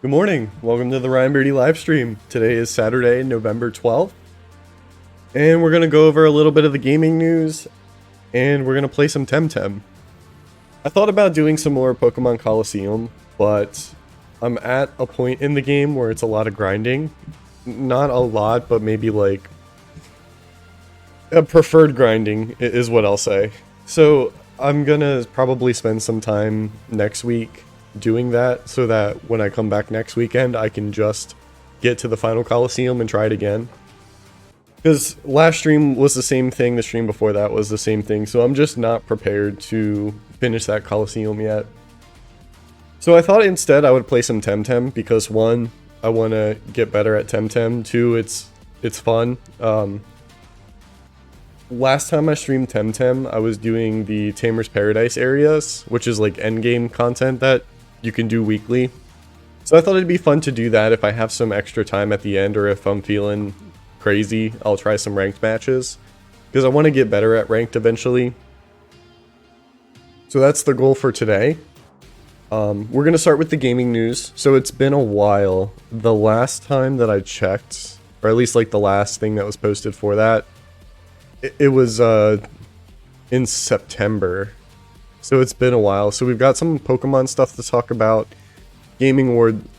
Good morning. Welcome to the Ryan Beardy live stream. Today is Saturday, November 12th, and we're going to go over a little bit of the gaming news, and we're going to play some Temtem. I thought about doing some more Pokemon Coliseum, but I'm at a point in the game where it's a lot of grinding. Not a lot, but maybe like a preferred grinding is what I'll say. So I'm going to probably spend some time next week doing that so that when I come back next weekend I can just get to the final Coliseum and try it again. Because last stream was the same thing, the stream before that was the same thing, so I'm just not prepared to finish that Coliseum yet. So I thought instead I would play some Temtem because one, I want to get better at Temtem, two, it's fun. Last time I streamed Temtem, I was doing the Tamer's Paradise areas, which is like endgame content that you can do weekly. So I thought it'd be fun to do that if I have some extra time at the end, or if I'm feeling crazy, I'll try some ranked matches. Because I want to get better at ranked eventually. So that's the goal for today. We're going to start with the gaming news. So it's been a while. The last time that I checked, or at least like the last thing that was posted for that, it was in September. So it's been a while. So we've got some Pokemon stuff to talk about. Gaming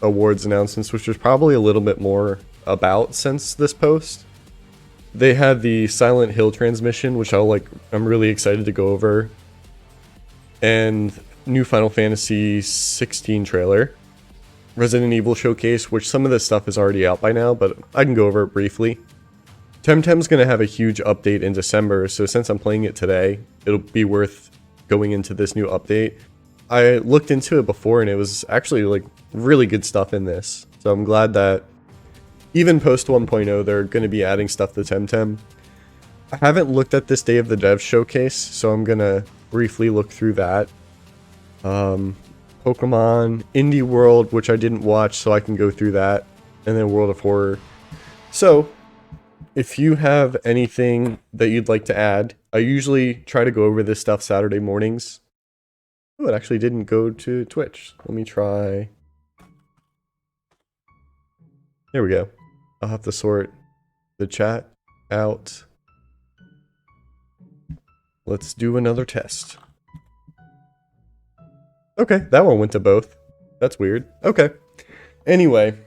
awards announcements, which was probably a little bit more about since this post. They had the Silent Hill transmission, which I'm really excited to go over. And new Final Fantasy 16 trailer. Resident Evil showcase, which some of this stuff is already out by now, but I can go over it briefly. Temtem's going to have a huge update in December, so since I'm playing it today, it'll be worth going into this new update. I looked into it before and it was actually like really good stuff in this. So I'm glad that even post 1.0 they're going to be adding stuff to Temtem. I haven't looked at this Day of the Devs showcase, so I'm going to briefly look through that. Pokemon Indie World, which I didn't watch, so I can go through that. And then World of Horror. So if you have anything that you'd like to add, I usually try to go over this stuff Saturday mornings. Oh, it actually didn't go to Twitch. Let me try. There we go. I'll have to sort the chat out. Let's do another test. Okay, that one went to both. That's weird. Okay. Anyway.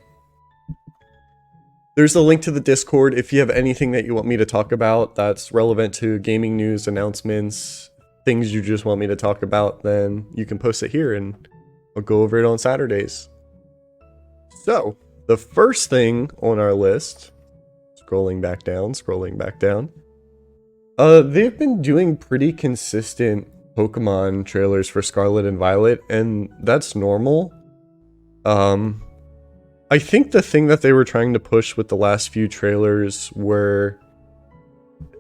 There's a link to the Discord if you have anything that you want me to talk about that's relevant to gaming news, announcements, things you just want me to talk about, then you can post it here and I'll go over it on Saturdays. So, the first thing on our list, scrolling back down, they've been doing pretty consistent Pokemon trailers for Scarlet and Violet, and that's normal. I think the thing that they were trying to push with the last few trailers were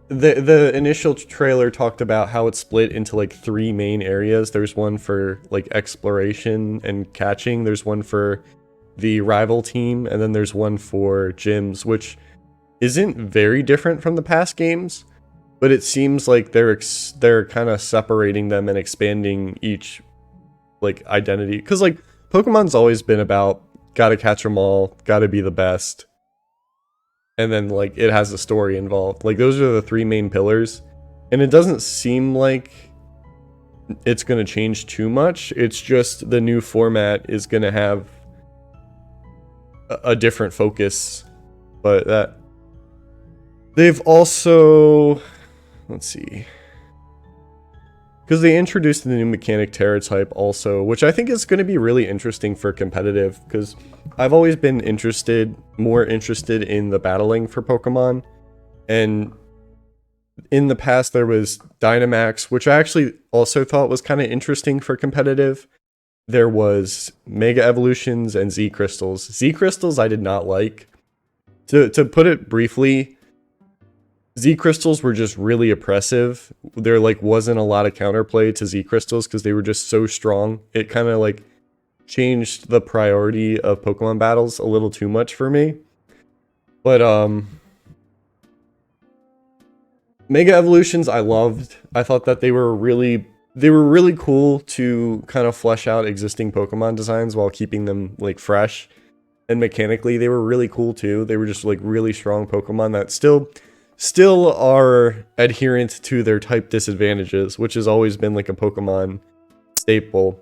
the initial trailer talked about how it's split into like 3 main areas. There's one for like exploration and catching, there's one for the rival team, and then there's one for gyms, which isn't very different from the past games, but it seems like they're kind of separating them and expanding each like identity, because like Pokemon's always been about gotta catch them all, gotta be the best, and then like it has a story involved. Like those are the 3 main pillars, and it doesn't seem like it's gonna change too much. It's just the new format is gonna have a different focus. But that they've also, let's see, because they introduced the new mechanic Terra type also, which I think is going to be really interesting for competitive, because I've always been more interested in the battling for Pokemon. And in the past there was Dynamax, which I actually also thought was kind of interesting for competitive. There was Mega Evolutions and Z Crystals. Z Crystals I did not like. To put it briefly, Z Crystals were just really oppressive. There like wasn't a lot of counterplay to Z Crystals because they were just so strong. It kind of like changed the priority of Pokemon battles a little too much for me. But Mega Evolutions I loved. I thought that they were really cool to kind of flesh out existing Pokemon designs while keeping them like fresh. and mechanically they were really cool too. They were just like really strong Pokemon that still are adherent to their type disadvantages, which has always been like a Pokemon staple.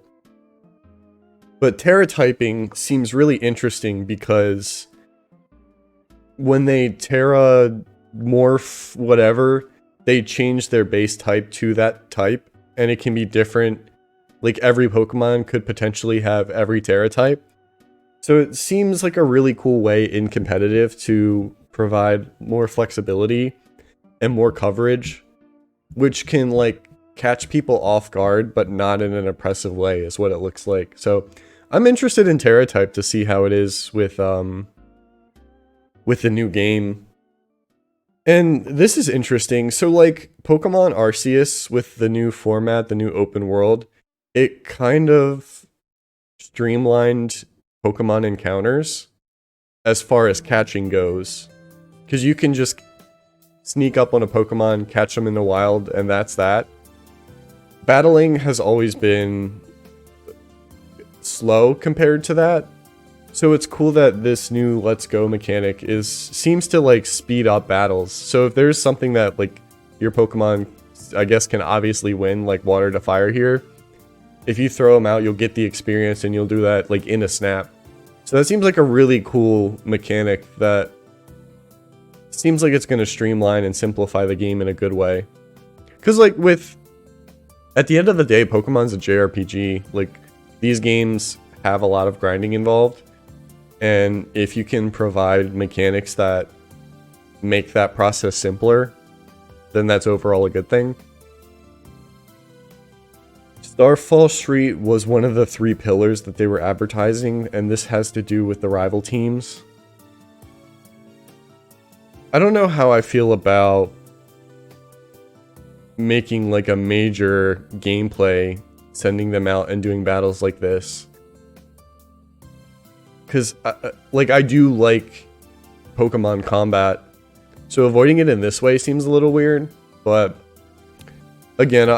But Terra typing seems really interesting because when they Terra morph whatever, they change their base type to that type, and it can be different. Like every Pokemon could potentially have every Terra type. So it seems like a really cool way in competitive to provide more flexibility and more coverage, which can like catch people off guard, but not in an oppressive way is what it looks like. So I'm interested in Terra type to see how it is with the new game. And this is interesting. So like Pokemon Arceus with the new format, the new open world, it kind of streamlined Pokemon encounters as far as catching goes. Because you can just sneak up on a Pokemon, catch them in the wild, and that's that. Battling has always been slow compared to that. So it's cool that this new Let's Go mechanic seems to like speed up battles. So if there's something that like your Pokemon, I guess, can obviously win, like water to fire here, if you throw them out, you'll get the experience and you'll do that like in a snap. So that seems like a really cool mechanic that seems like it's going to streamline and simplify the game in a good way. Because like at the end of the day, Pokemon's a JRPG. Like these games have a lot of grinding involved. And if you can provide mechanics that make that process simpler, then that's overall a good thing. Starfall Street was one of the 3 pillars that they were advertising, and this has to do with the rival teams. I don't know how I feel about making like a major gameplay, sending them out and doing battles like this. Because like I do like Pokemon combat, so avoiding it in this way seems a little weird. But again,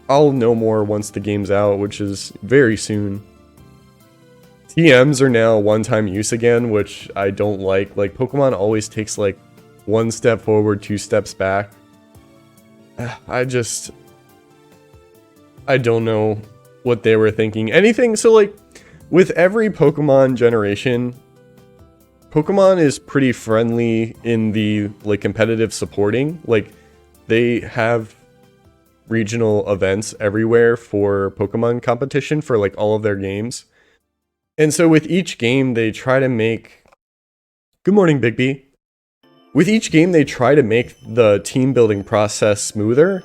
I'll know more once the game's out, which is very soon. TMs are now one-time use again, which I don't like. Like Pokemon always takes like 1 step forward, 2 steps back. I don't know what they were thinking. Anything, so like with every Pokemon generation, Pokemon is pretty friendly in the like competitive supporting. Like they have regional events everywhere for Pokemon competition for like all of their games. And so with each game they try to make... Good morning, Bigby. With each game they try to make the team building process smoother,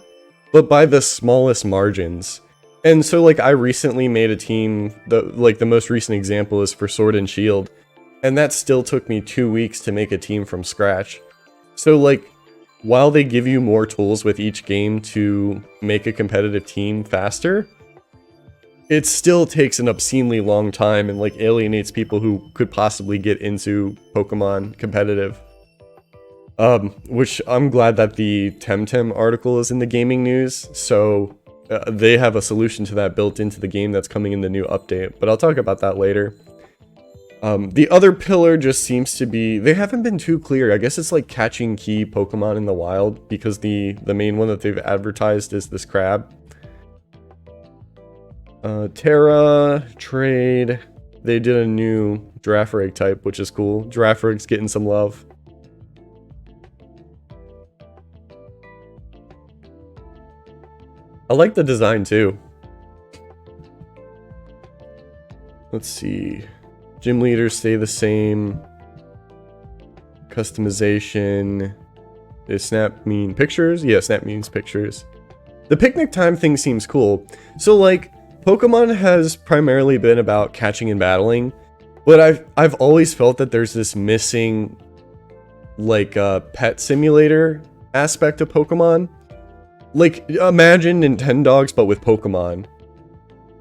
but by the smallest margins. And so like I recently made a team, the most recent example is for Sword and Shield, and that still took me 2 weeks to make a team from scratch. So like while they give you more tools with each game to make a competitive team faster, it still takes an obscenely long time and like alienates people who could possibly get into Pokemon competitive. Which I'm glad that the Temtem article is in the gaming news, so they have a solution to that built into the game that's coming in the new update, but I'll talk about that later. The other pillar just seems to be, they haven't been too clear. I guess it's like catching key Pokemon in the wild, because the main one that they've advertised is this crab. Terra, trade, they did a new Girafarig type, which is cool. Girafarig's getting some love. I like the design too. Let's see. Gym leaders stay the same. Customization. Is Snap mean pictures? Yeah, Snap means pictures. The picnic time thing seems cool. So like, Pokemon has primarily been about catching and battling, but I've always felt that there's this missing like pet simulator aspect of Pokemon. Like, imagine Nintendogs, but with Pokemon.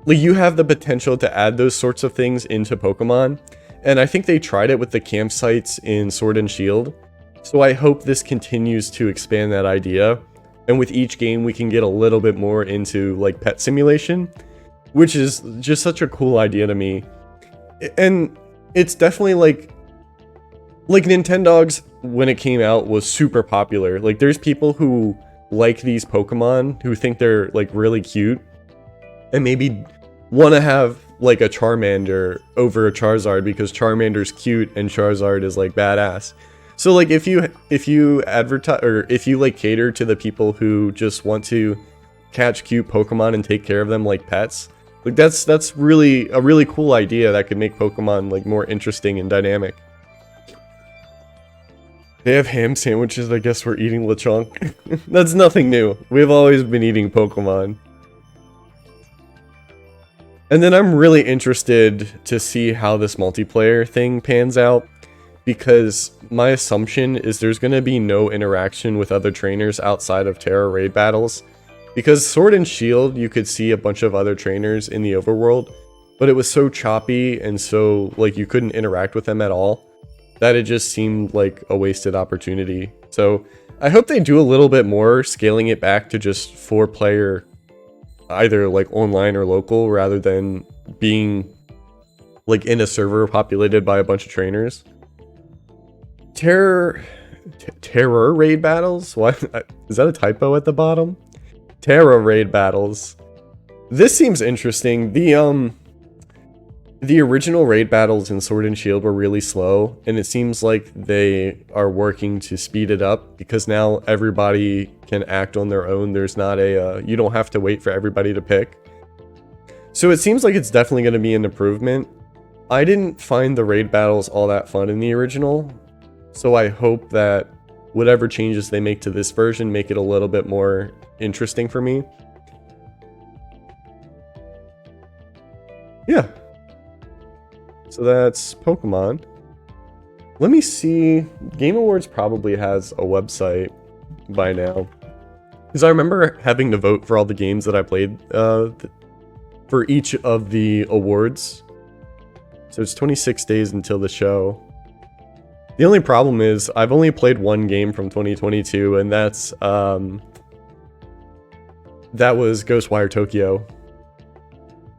Like, you have the potential to add those sorts of things into Pokemon, and I think they tried it with the campsites in Sword and Shield, so I hope this continues to expand that idea, and with each game we can get a little bit more into, like, pet simulation, which is just such a cool idea to me. And it's definitely like Nintendogs when it came out was super popular. Like there's people who like these Pokemon who think they're like really cute and maybe want to have like a Charmander over a Charizard because Charmander's cute and Charizard is like badass. So like if you advertise or if you like cater to the people who just want to catch cute Pokemon and take care of them like pets, like that's really a really cool idea that could make Pokemon like more interesting and dynamic. They have ham sandwiches, I guess we're eating Lechonk. That's nothing new. We've always been eating Pokemon. And then I'm really interested to see how this multiplayer thing pans out, because my assumption is there's going to be no interaction with other trainers outside of Terra raid battles. Because Sword and Shield, you could see a bunch of other trainers in the overworld, but it was so choppy and so like you couldn't interact with them at all that it just seemed like a wasted opportunity. So I hope they do a little bit more, scaling it back to just 4-player, either like online or local, rather than being like in a server populated by a bunch of trainers. Terror raid battles? What? Is that a typo at the bottom? Terra raid battles. This seems interesting. The original raid battles in Sword and Shield were really slow, and it seems like they are working to speed it up because now everybody can act on their own. There's not a, you don't have to wait for everybody to pick. So it seems like it's definitely going to be an improvement. I didn't find the raid battles all that fun in the original, so I hope that whatever changes they make to this version make it a little bit more interesting for me. Yeah. So that's Pokemon. Let me see. Game Awards probably has a website by now, because I remember having to vote for all the games that I played for each of the awards. So it's 26 days until the show. The only problem is I've only played one game from 2022, and that was Ghostwire Tokyo.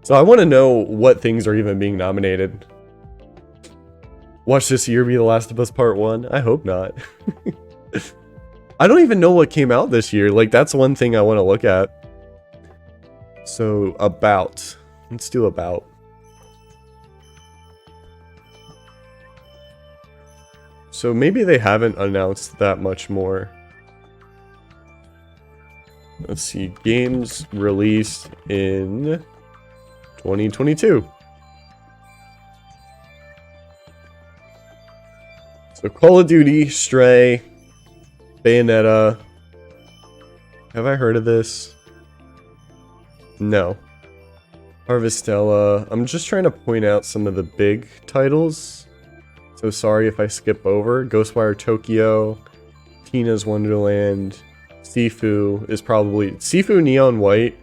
So I want to know what things are even being nominated. Watch this year be The Last of Us Part 1? I hope not. I don't even know what came out this year. Like, that's one thing I want to look at. So, about. Let's do about. So maybe they haven't announced that much more. Let's see. Games released in 2022. So Call of Duty, Stray, Bayonetta. Have I heard of this? No. Harvestella. I'm just trying to point out some of the big titles. So sorry if I skip over. Ghostwire Tokyo, Tina's Wonderland, Sifu is probably... Sifu, Neon White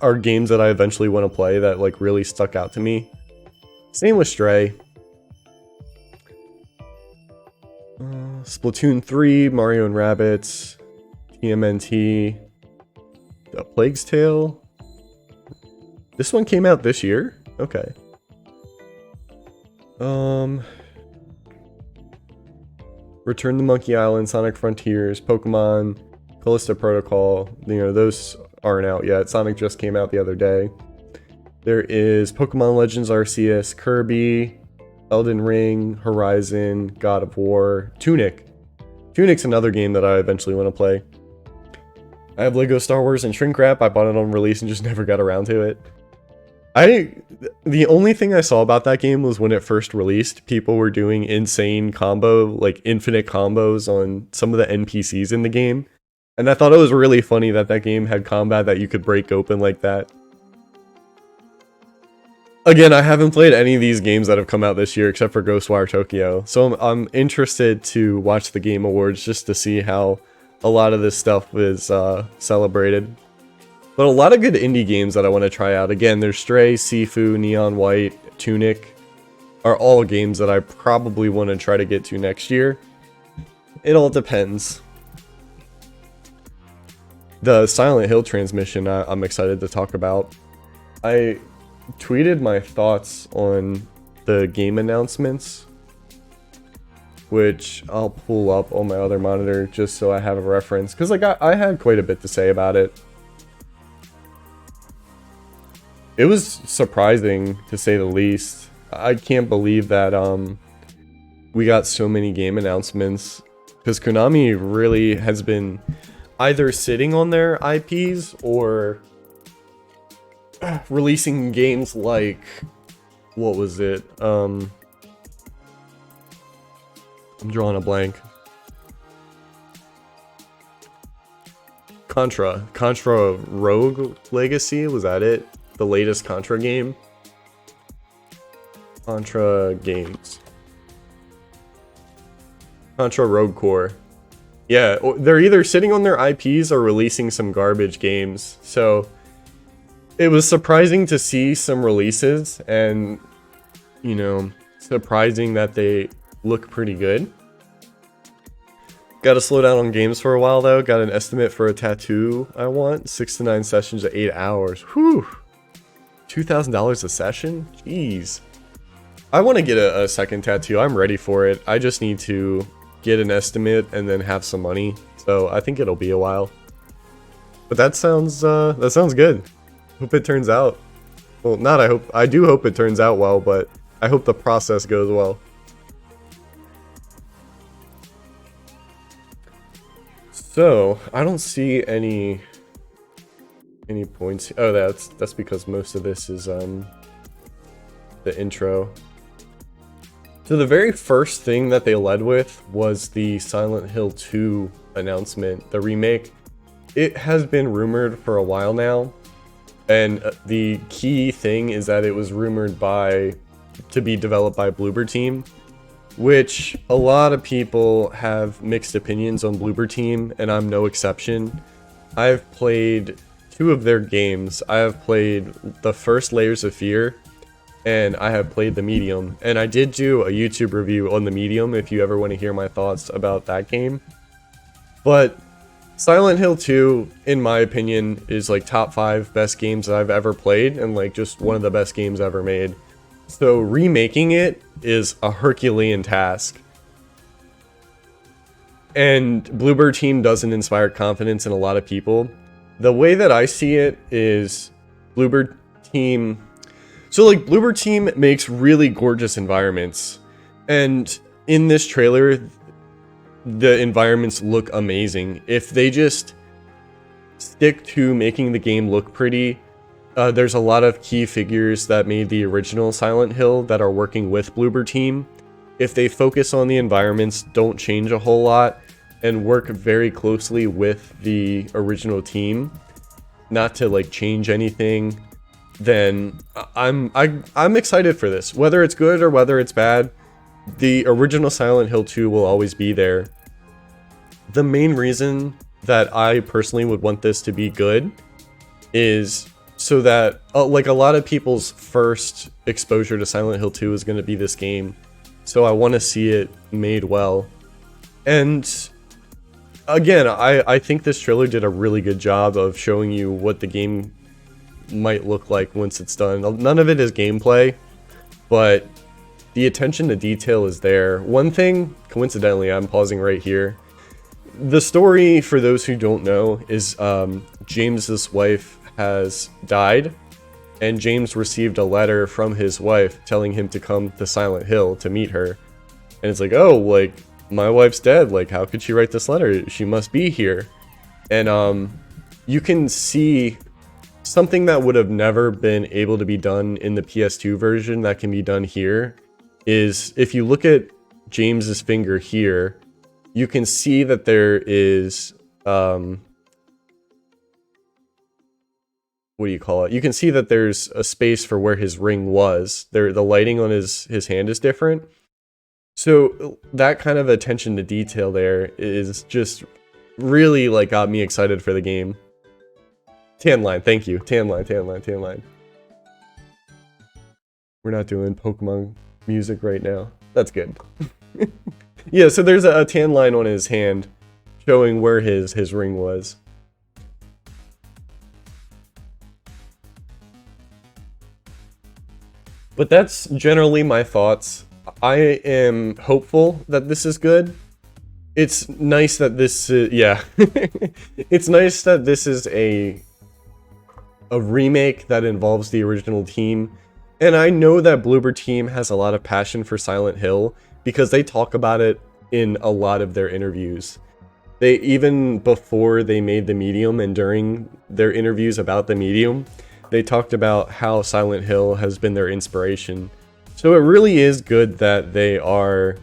are games that I eventually want to play that like really stuck out to me. Same with Stray. Splatoon 3, Mario and Rabbids, TMNT, The Plague's Tale. This one came out this year? Okay. Return to Monkey Island, Sonic Frontiers, Pokemon, Callisto Protocol. You know, those aren't out yet. Sonic just came out the other day. There is Pokemon Legends Arceus, Kirby, Elden Ring, Horizon, God of War, Tunic. Tunic's another game that I eventually want to play. I have Lego Star Wars and Shrink Wrap. I bought it on release and just never got around to it. The only thing I saw about that game was when it first released, people were doing insane combo, like infinite combos on some of the NPCs in the game. And I thought it was really funny that that game had combat that you could break open like that. Again, I haven't played any of these games that have come out this year except for Ghostwire Tokyo. So I'm interested to watch the Game Awards just to see how a lot of this stuff is celebrated. But a lot of good indie games that I want to try out. Again, there's Stray, Sifu, Neon White, Tunic are all games that I probably want to try to get to next year. It all depends. The Silent Hill transmission I'm excited to talk about. I tweeted my thoughts on the game announcements, which I'll pull up on my other monitor just so I have a reference, because like I had quite a bit to say about it. It was surprising, to say the least. I can't believe that we got so many game announcements, because Konami really has been either sitting on their IPs or releasing games like, what was it? I'm drawing a blank. Contra Rogue Legacy, was that it? The latest Contra game? Contra games. Contra Rogue Core. Yeah, they're either sitting on their IPs or releasing some garbage games. So it was surprising to see some releases, and, you know, surprising that they look pretty good. Gotta slow down on games for a while though. Got an estimate for a tattoo I want. 6 to 9 sessions at 8 hours. Whew. $2,000 a session? Jeez. I want to get a second tattoo. I'm ready for it. I just need to get an estimate and then have some money. So I think it'll be a while. But that sounds good. Hope it turns out. Well, not I hope. I do hope it turns out well, but I hope the process goes well. So, I don't see any points. Oh, that's because most of this is the intro. So the very first thing that they led with was the Silent Hill 2 announcement, the remake. It has been rumored for a while now, and the key thing is that it was rumored to be developed by Bloober Team, which a lot of people have mixed opinions on Bloober Team, and I'm no exception. I've played 2 of their games. I have played the first Layers of Fear, and I have played the Medium. And I did do a YouTube review on the Medium if you ever want to hear my thoughts about that game. But Silent Hill 2, in my opinion, is like top 5 best games that I've ever played, and like just one of the best games ever made. So remaking it is a Herculean task. And Bloober Team doesn't inspire confidence in a lot of people. The way that I see it is Bloober Team... So like Bloober Team makes really gorgeous environments. And in this trailer, the environments look amazing. If they just stick to making the game look pretty, there's a lot of key figures that made the original Silent Hill that are working with Bloober Team. If they focus on the environments, don't change a whole lot, and work very closely with the original team, not to like change anything, then I'm excited for this. Whether it's good or whether it's bad, the original Silent Hill 2 will always be there. The main reason that I personally would want this to be good is so that like a lot of people's first exposure to Silent Hill 2 is going to be this game. So I want to see it made well. And again, I think this trailer did a really good job of showing you what the game might look like once it's done. None of it is gameplay, but the attention to detail is there. One thing, coincidentally, I'm pausing right here. The story, for those who don't know, is James's wife has died, and James received a letter from his wife telling him to come to Silent Hill to meet her. And it's like, oh, like, my wife's dead. Like, how could she write this letter? She must be here. And you can see something that would have never been able to be done in the PS2 version that can be done here is if you look at James's finger here, you can see that there is what do you call it? You can see that there's a space for where his ring was. The lighting on his hand is different. So that kind of attention to detail there is just really like got me excited for the game. Tan line, thank you. Tan line. We're not doing Pokemon music right now. That's good. Yeah, so there's a tan line on his hand showing where his ring was. But that's generally my thoughts. I am hopeful that this is good. It's nice that this is, yeah. It's nice that this is a remake that involves the original team. And I know that Bloober Team has a lot of passion for Silent Hill because they talk about it in a lot of their interviews. They, even before they made the medium and during their interviews about the medium, they talked about how Silent Hill has been their inspiration. So it really is good that they are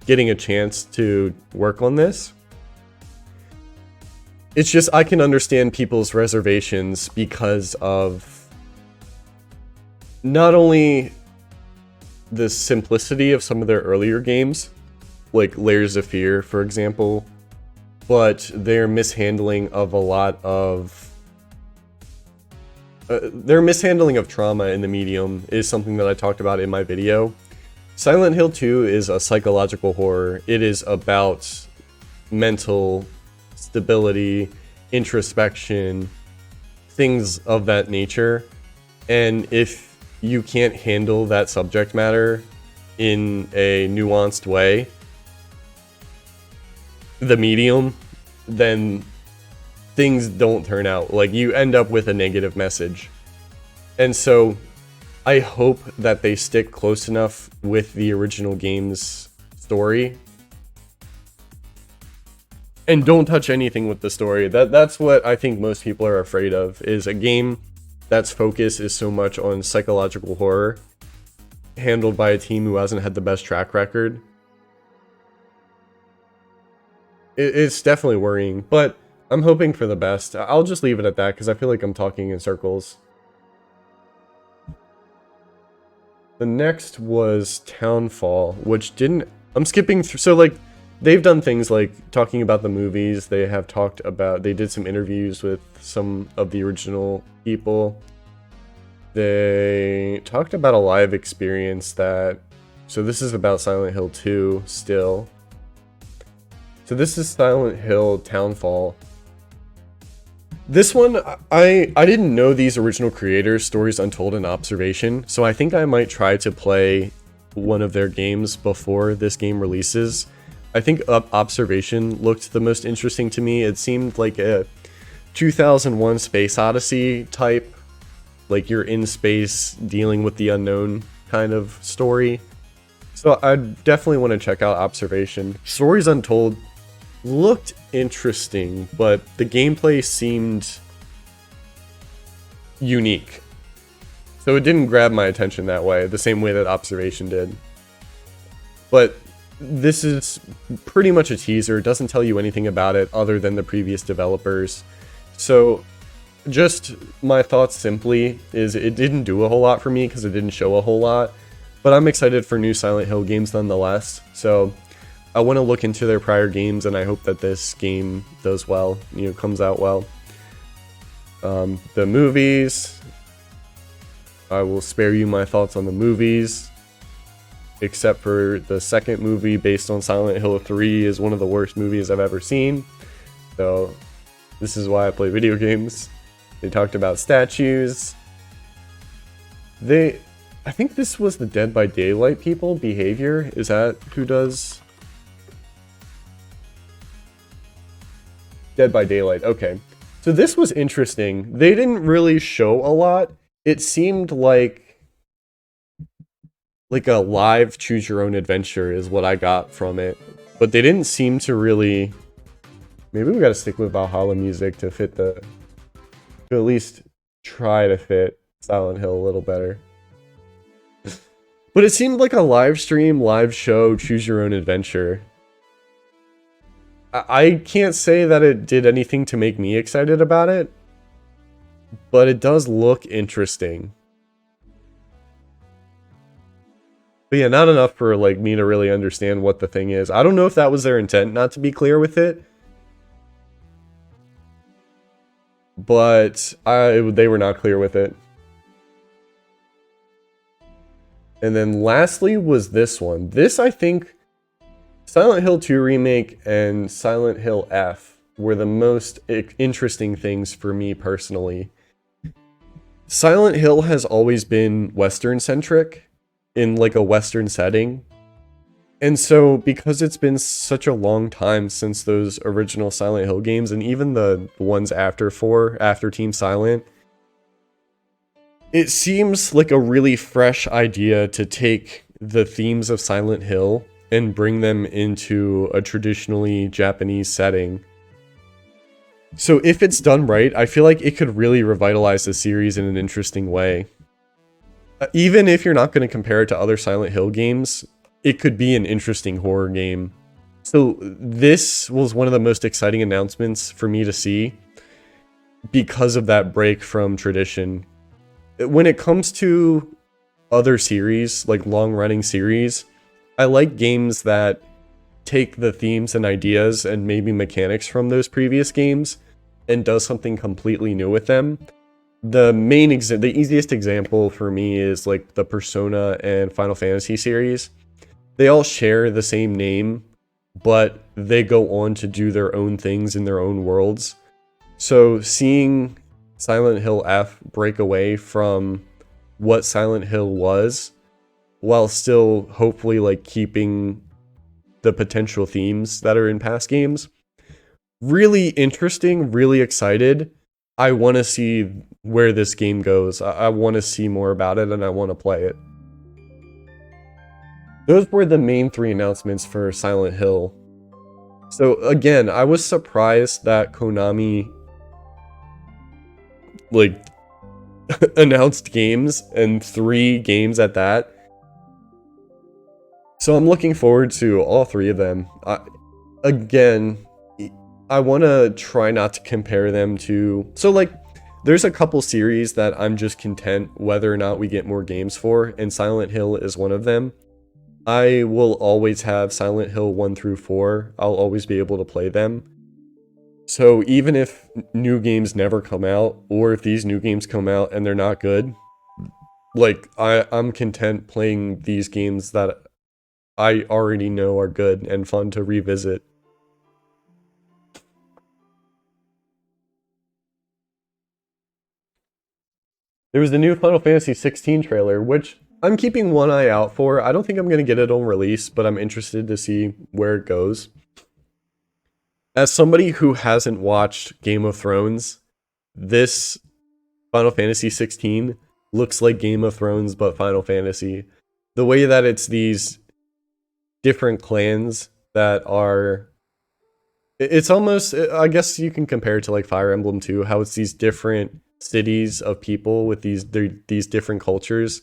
getting a chance to work on this. It's just, I can understand people's reservations because of not only the simplicity of some of their earlier games, like Layers of Fear, for example, but their mishandling of a lot of their mishandling of trauma in the medium is something that I talked about in my video. Silent Hill 2 is a psychological horror. It is about mental stability, introspection, things of that nature. And if you can't handle that subject matter in a nuanced way, the medium, then things don't turn out. Like, you end up with a negative message. And so I hope that they stick close enough with the original game's story and don't touch anything with the story. That's what I think most people are afraid of, is a game that's focus is so much on psychological horror handled by a team who hasn't had the best track record. It's definitely worrying, but I'm hoping for the best. I'll just leave it at that because I feel like I'm talking in circles. The next was Townfall, which didn't... I'm skipping through... So, like, they've done things like talking about the movies. They have talked about... They did some interviews with some of the original people. They talked about a live experience that... So this is about Silent Hill 2 still. So this is Silent Hill Townfall. This one, I didn't know these original creators, Stories Untold and Observation, so I think I might try to play one of their games before this game releases. I think Observation looked the most interesting to me. It seemed like a 2001 Space Odyssey type, like you're in space dealing with the unknown kind of story. So I definitely want to check out Observation. Stories Untold looked interesting, but the gameplay seemed unique. So it didn't grab my attention that way, the same way that Observation did. But this is pretty much a teaser. It doesn't tell you anything about it other than the previous developers. So just my thoughts simply is it didn't do a whole lot for me because it didn't show a whole lot. But I'm excited for new Silent Hill games nonetheless. So I want to look into their prior games, and I hope that this game does well, comes out well. The movies, I will spare you my thoughts on the movies, except for the second movie based on Silent Hill 3 is one of the worst movies I've ever seen. So this is why I play video games. They talked about statues. I think this was the Dead by Daylight people, Behavior. Is that who does Dead by Daylight? Okay. So this was interesting. They didn't really show a lot. It seemed like a live choose your own adventure is what I got from it. But they didn't seem to really... Maybe we gotta stick with Valhalla music to fit to at least try to fit Silent Hill a little better. But it seemed like a live stream, live show, choose your own adventure. I can't say that it did anything to make me excited about it, but it does look interesting. But yeah, not enough for me to really understand what the thing is. I don't know if that was their intent, not to be clear with it. But they were not clear with it. And then lastly was this one. This, I think, Silent Hill 2 Remake and Silent Hill F were the most interesting things for me personally. Silent Hill has always been Western-centric, in like a Western setting. And so because it's been such a long time since those original Silent Hill games, and even the ones after 4, after Team Silent, it seems like a really fresh idea to take the themes of Silent Hill and bring them into a traditionally Japanese setting. So if it's done right, I feel like it could really revitalize the series in an interesting way. Even if you're not going to compare it to other Silent Hill games, it could be an interesting horror game. So this was one of the most exciting announcements for me to see because of that break from tradition. When it comes to other series, like long-running series, I like games that take the themes and ideas and maybe mechanics from those previous games and does something completely new with them. The easiest example for me is like the Persona and Final Fantasy series. They all share the same name, but they go on to do their own things in their own worlds. So seeing Silent Hill F break away from what Silent Hill was, while still hopefully like keeping the potential themes that are in past games, really interesting, really excited. I want to see where this game goes. I want to see more about it and I want to play it. Those were the main 3 announcements for Silent Hill. So again, I was surprised that Konami like announced games, and 3 games at that. So I'm looking forward to all 3 of them. Again, I want to try not to compare them to... So like, there's a couple series that I'm just content whether or not we get more games for, and Silent Hill is one of them. I will always have Silent Hill 1 through 4. I'll always be able to play them. So even if new games never come out, or if these new games come out and they're not good, like, I'm content playing these games that I already know are good and fun to revisit. There was the new Final Fantasy 16 trailer, which I'm keeping one eye out for. I don't think I'm going to get it on release, but I'm interested to see where it goes. As somebody who hasn't watched Game of Thrones, this Final Fantasy 16 looks like Game of Thrones, but Final Fantasy. The way that it's these different clans that are... It's almost... I guess you can compare it to like Fire Emblem 2, how it's these different cities of people with these different cultures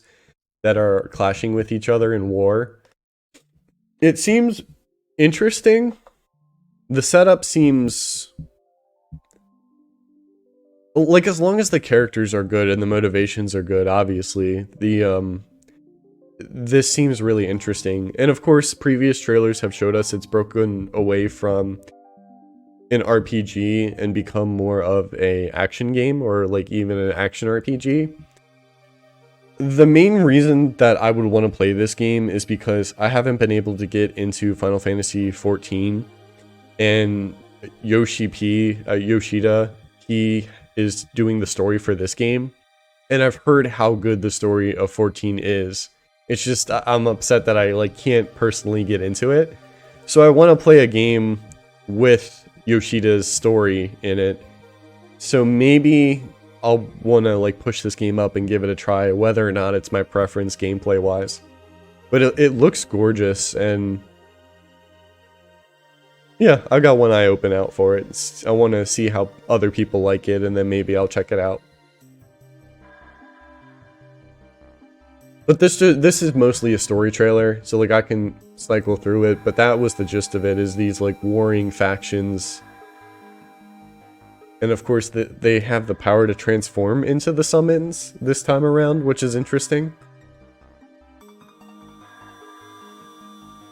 that are clashing with each other in war. It seems interesting. The setup seems... like, as long as the characters are good and the motivations are good, obviously, this seems really interesting. And of course, previous trailers have showed us it's broken away from an RPG and become more of a action game, or like even an action RPG. The main reason that I would want to play this game is because I haven't been able to get into Final Fantasy XIV, and Yoshida, he is doing the story for this game, and I've heard how good the story of 14 is. It's just, I'm upset that I like can't personally get into it. So I want to play a game with Yoshida's story in it. So maybe I'll want to like push this game up and give it a try, whether or not it's my preference gameplay wise. But it looks gorgeous, and yeah, I got one eye open out for it. I want to see how other people like it, and then maybe I'll check it out. But this is mostly a story trailer, so like I can cycle through it, but that was the gist of it, is these like warring factions. And of course they have the power to transform into the summons this time around, which is interesting.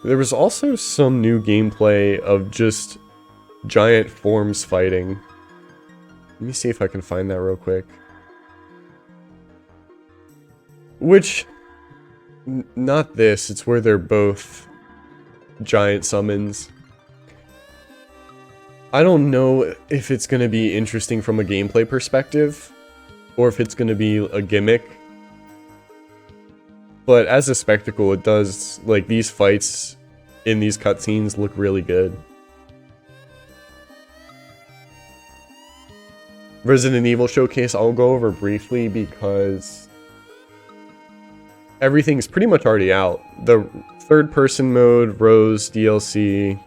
There was also some new gameplay of just giant forms fighting. Let me see if I can find that real quick. Which... not this, it's where they're both giant summons. I don't know if it's going to be interesting from a gameplay perspective, or if it's going to be a gimmick. But as a spectacle, it does, like, these fights in these cutscenes look really good. Resident Evil Showcase, I'll go over briefly because everything's pretty much already out. The third-person mode, Rose DLC.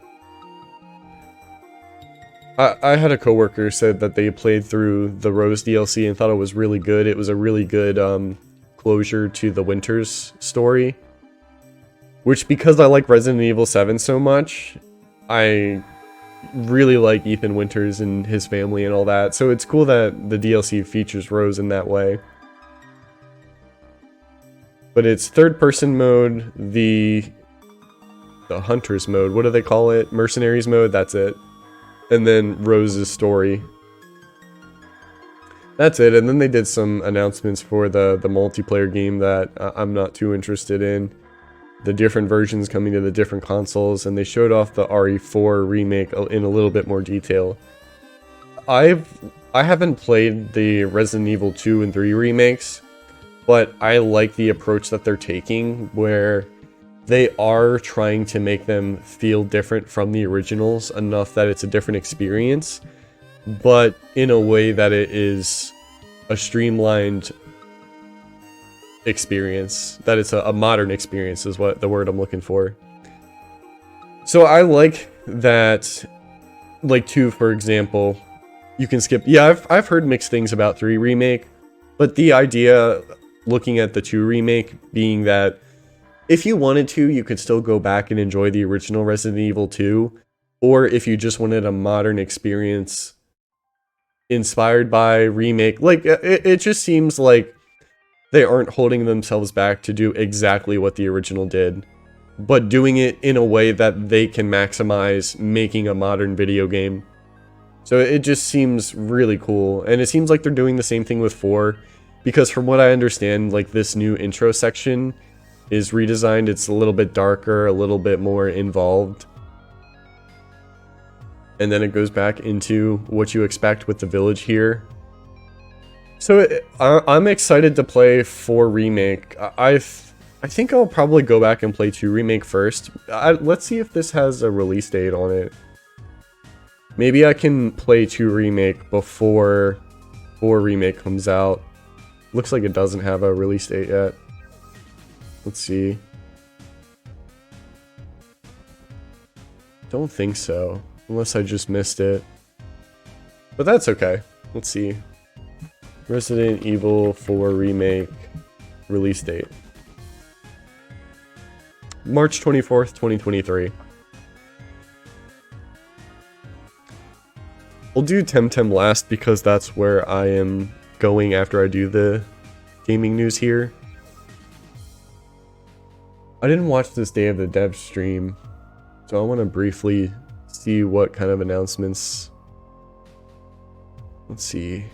I had a coworker said that they played through the Rose DLC and thought it was really good. It was a really good closure to the Winters story. Which, because I like Resident Evil 7 so much, I really like Ethan Winters and his family and all that. So it's cool that the DLC features Rose in that way. But it's third-person mode, the Hunters mode, what do they call it? Mercenaries mode, that's it. And then Rose's story. That's it, and then they did some announcements for the multiplayer game that I'm not too interested in. The different versions coming to the different consoles, and they showed off the RE4 remake in a little bit more detail. I haven't played the Resident Evil 2 and 3 remakes, but I like the approach that they're taking, where they are trying to make them feel different from the originals enough that it's a different experience, but in a way that it is a streamlined experience, that it's a modern experience is what the word I'm looking for. So I like that, like 2 for example, you can skip. Yeah, I've heard mixed things about 3 remake, but the idea looking at the 2 remake being that if you wanted to, you could still go back and enjoy the original Resident Evil 2, or if you just wanted a modern experience inspired by remake, like it just seems like they aren't holding themselves back to do exactly what the original did, but doing it in a way that they can maximize making a modern video game. So it just seems really cool, and it seems like they're doing the same thing with 4, because from what I understand, like this new intro section is redesigned. It's a little bit darker, a little bit more involved. And then it goes back into what you expect with the village here. So I'm excited to play 4 remake. I think I'll probably go back and play 2 remake first. Let's see if this has a release date on it. Maybe I can play 2 remake before 4 remake comes out. Looks like it doesn't have a release date yet. Let's see. Don't think so, unless I just missed it. But that's okay. Let's see. Resident Evil 4 Remake release date. March 24th, 2023. We'll do Temtem last because that's where I am going after I do the gaming news here. I didn't watch this Day of the Dev stream, so I want to briefly see what kind of announcements. Let's see.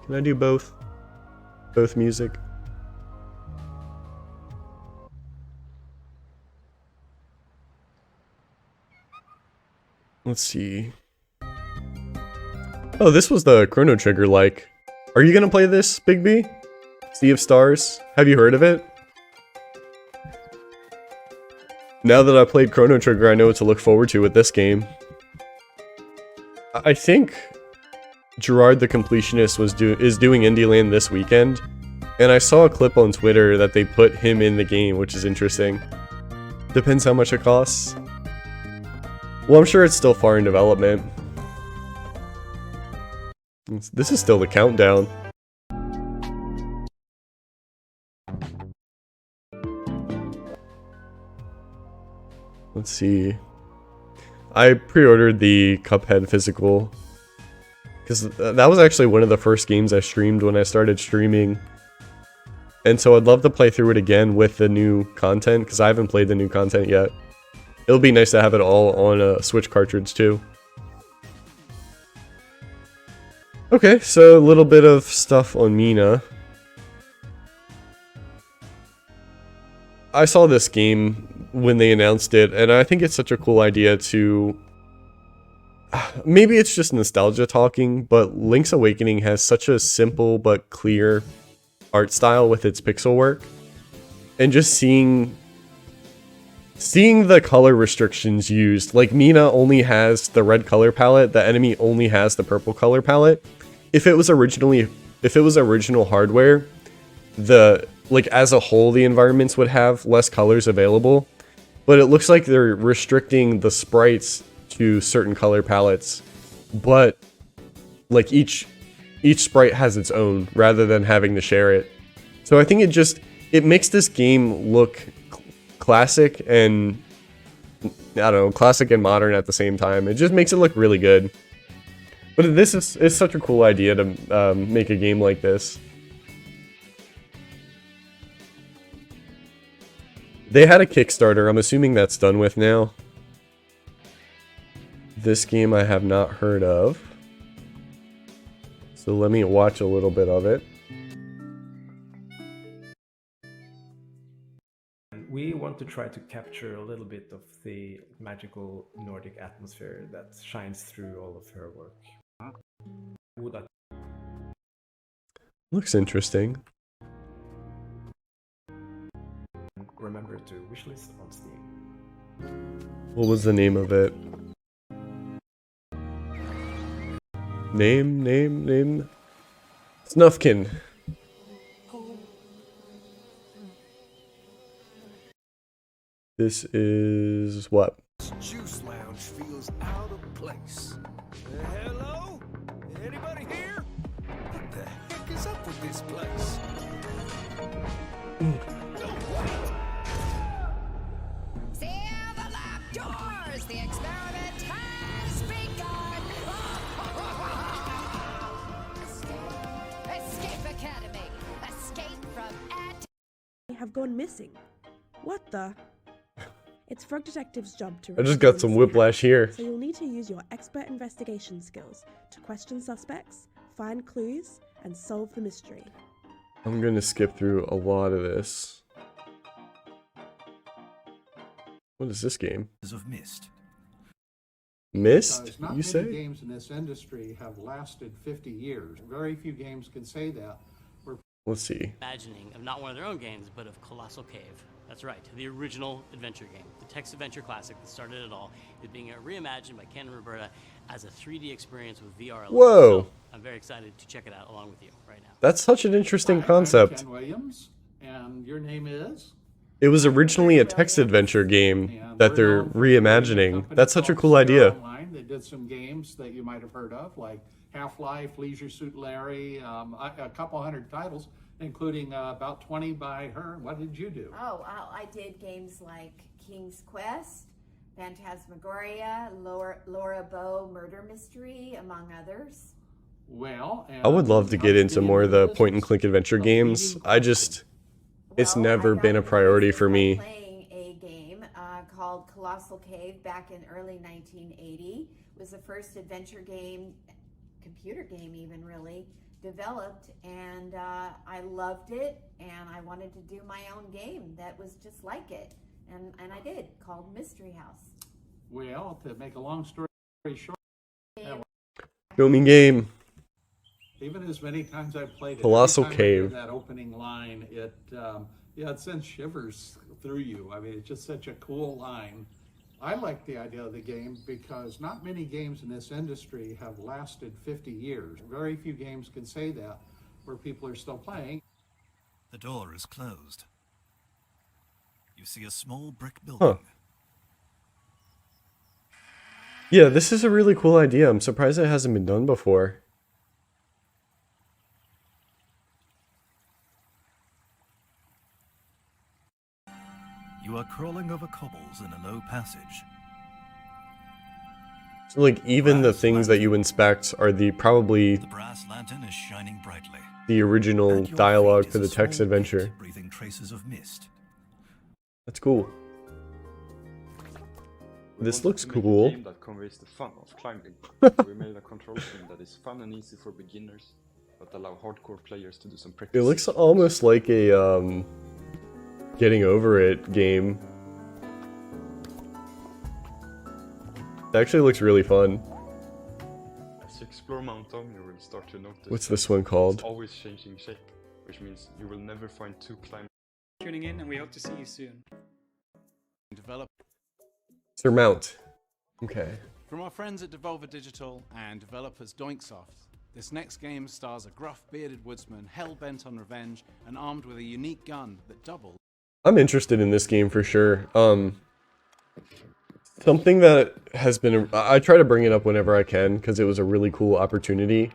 Can I do both? Both music? Let's see. Oh, this was the Chrono Trigger like. Are you gonna play this, Big B? Sea of Stars? Have you heard of it? Now that I played Chrono Trigger, I know what to look forward to with this game. I think Gerard the Completionist is doing Indie Land this weekend, and I saw a clip on Twitter that they put him in the game, which is interesting. Depends how much it costs. Well, I'm sure it's still far in development. This is still the countdown. Let's see. I pre-ordered the Cuphead physical, because that was actually one of the first games I streamed when I started streaming. And so I'd love to play through it again with the new content, because I haven't played the new content yet. It'll be nice to have it all on a Switch cartridge too. Okay, so a little bit of stuff on Mina. I saw this game when they announced it, and I think it's such a cool idea to maybe it's just nostalgia talking, but Link's Awakening has such a simple but clear art style with its pixel work. And just seeing the color restrictions used, like Mina only has the red color palette, the enemy only has the purple color palette. If it was original hardware, like as a whole the environments would have less colors available, but it looks like they're restricting the sprites to certain color palettes, but like each sprite has its own rather than having to share it. So I think it makes this game look classic and, I don't know, classic and modern at the same time. It just makes it look really good. But it's such a cool idea to make a game like this. They had a Kickstarter. I'm assuming that's done with now. This game I have not heard of. So let me watch a little bit of it. We want to try to capture a little bit of the magical Nordic atmosphere that shines through all of her work. Looks interesting. Remember to wishlist on Steam. What was the name of it? Name. Snufkin. This is what? Juice Lounge feels out of place. Hello? Anybody here? What the heck is up with this place? Seal the locked doors! The experiment has begun! Escape Academy! Escape from have gone missing. What the? It's Frog Detective's job to... I just got some whiplash here. So you'll need to use your expert investigation skills to question suspects, find clues, and solve the mystery. I'm gonna skip through a lot of this. What is this game? Of Mist. Mist, not you say? Many games in this industry have lasted 50 years. Very few games can say that. Let's see. Imagining of not one of their own games, but of Colossal Cave. That's right, the original adventure game, the text adventure classic that started it all, is being reimagined by Ken and Roberta as a 3D experience with VR. Whoa! So I'm very excited to check it out along with you right now. That's such an interesting Hi, concept. I'm Ken Williams, and your name is? It was originally a text adventure game that they're reimagining. That's such a cool idea. Online. They did some games that you might have heard of, like Half-Life, Leisure Suit Larry, a couple hundred titles, including about 20 by her. What did you do? Oh, I did games like King's Quest, Phantasmagoria, Laura Bow Murder Mystery, among others. Well, I would love to get into more of the point-and-click adventure games. It's never been a priority for me. Playing a game called Colossal Cave back in early 1980. It was the first adventure game, computer game even really, developed, and I loved it, and I wanted to do my own game that was just like it, and I did, called Mystery House. Well, to make a long story short, Show me game. even as many times I've played it, Colossal every time I hear Cave. that opening line, it sends shivers through you. I mean, it's just such a cool line. I like the idea of the game because not many games in this industry have lasted 50 years. Very few games can say that, where people are still playing. The door is closed. You see a small brick building. Huh. Yeah, this is a really cool idea. I'm surprised it hasn't been done before. You are crawling over cobbles in a low passage. So, like, even the things that you inspect are probably The brass lantern is shining brightly. the original At your dialogue feet for is the a text small adventure. pit breathing traces of mist. That's cool. This looks We wanted to make cool. a game that conveys the fun of climbing. We made a control scheme that is fun and easy for beginners, but allow hardcore players to do some practice. It looks almost like a getting over it game. It actually looks really fun. explore Mountain, you will start to notice. What's this one called? It's always changing shape, which means you will never find two climbers. Tuning in, and we hope to see you soon. Develop Surmount. Okay. from our friends at Devolver Digital and developers Doinksoft. This next game stars a gruff, bearded woodsman hell-bent on revenge and armed with a unique gun that doubles. I'm interested in this game for sure. Something that has been, I try to bring it up whenever I can because it was a really cool opportunity.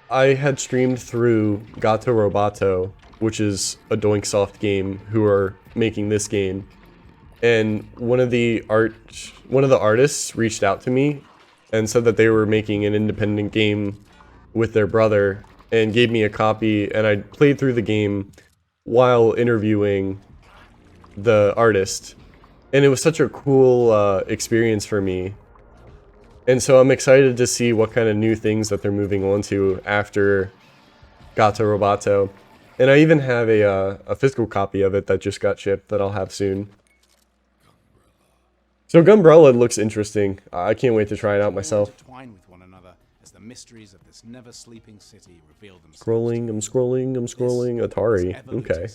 I had streamed through Gato Roboto, which is a Doinksoft game, who are making this game. And one of the artists reached out to me and said that they were making an independent game with their brother and gave me a copy, and I played through the game while interviewing the artist. And it was such a cool experience for me. And so I'm excited to see what kind of new things that they're moving on to after Gato Roboto. And I even have a physical copy of it that just got shipped that I'll have soon. So Gumbrella looks interesting. I can't wait to try it out myself. Intertwine with one another as the mysteries of this never-sleeping city reveal themselves. Scrolling, I'm scrolling, I'm scrolling. Atari. Okay.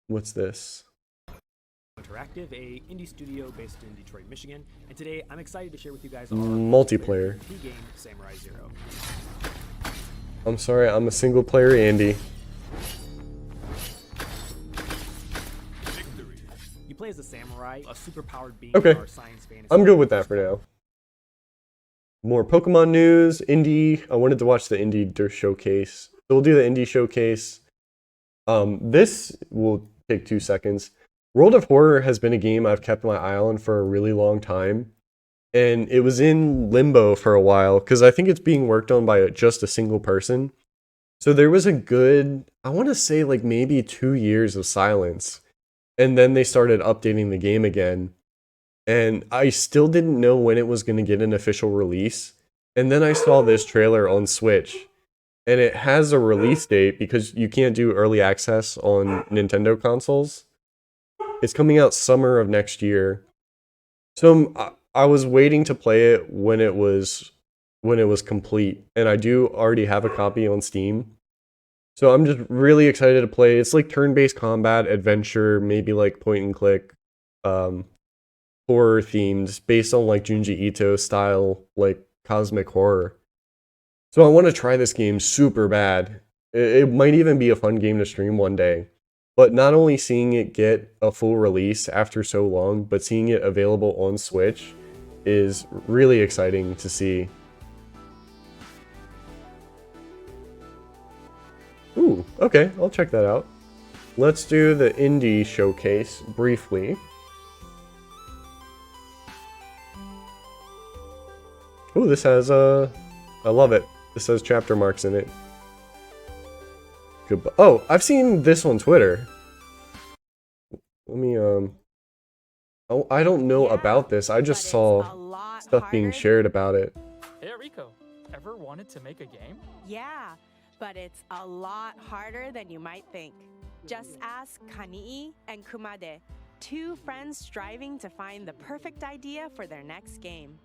What's this? Interactive, a indie studio based in Detroit, Michigan, and today I'm excited to share with you guys our Multiplayer. the game Samurai Zero. I'm sorry, I'm a single player Andy. You play as a samurai, a super-powered being Okay. in our science fantasy. I'm good with that for now. More Pokemon news, indie. I wanted to watch the indie showcase. So we'll do the indie showcase. This will take 2 seconds. World of Horror has been a game I've kept my eye on for a really long time. And it was in limbo for a while because I think it's being worked on by just a single person. So there was a good, I want to say like maybe 2 years of silence. And then they started updating the game again. And I still didn't know when it was going to get an official release. And then I saw this trailer on Switch. And it has a release date because you can't do early access on Nintendo consoles. It's coming out summer of next year. So I was waiting to play it when it was complete. And I do already have a copy on Steam. So I'm just really excited to play. It's like turn-based combat, adventure, maybe like point and click, horror themed, based on like Junji Ito style, like cosmic horror. So I want to try this game super bad. It might even be a fun game to stream one day. But not only seeing it get a full release after so long, but seeing it available on Switch is really exciting to see. Ooh, okay, I'll check that out. Let's do the indie showcase briefly. Ooh, this has I love it. This has chapter marks in it. Goodbye. Oh, I've seen this on Twitter. Let me oh, I don't know about this. I just saw stuff being shared about it. Hey Rico, ever wanted to make a game? Yeah, but it's a lot harder than you might think. Just ask Kanii and Kumade, two friends striving to find the perfect idea for their next game.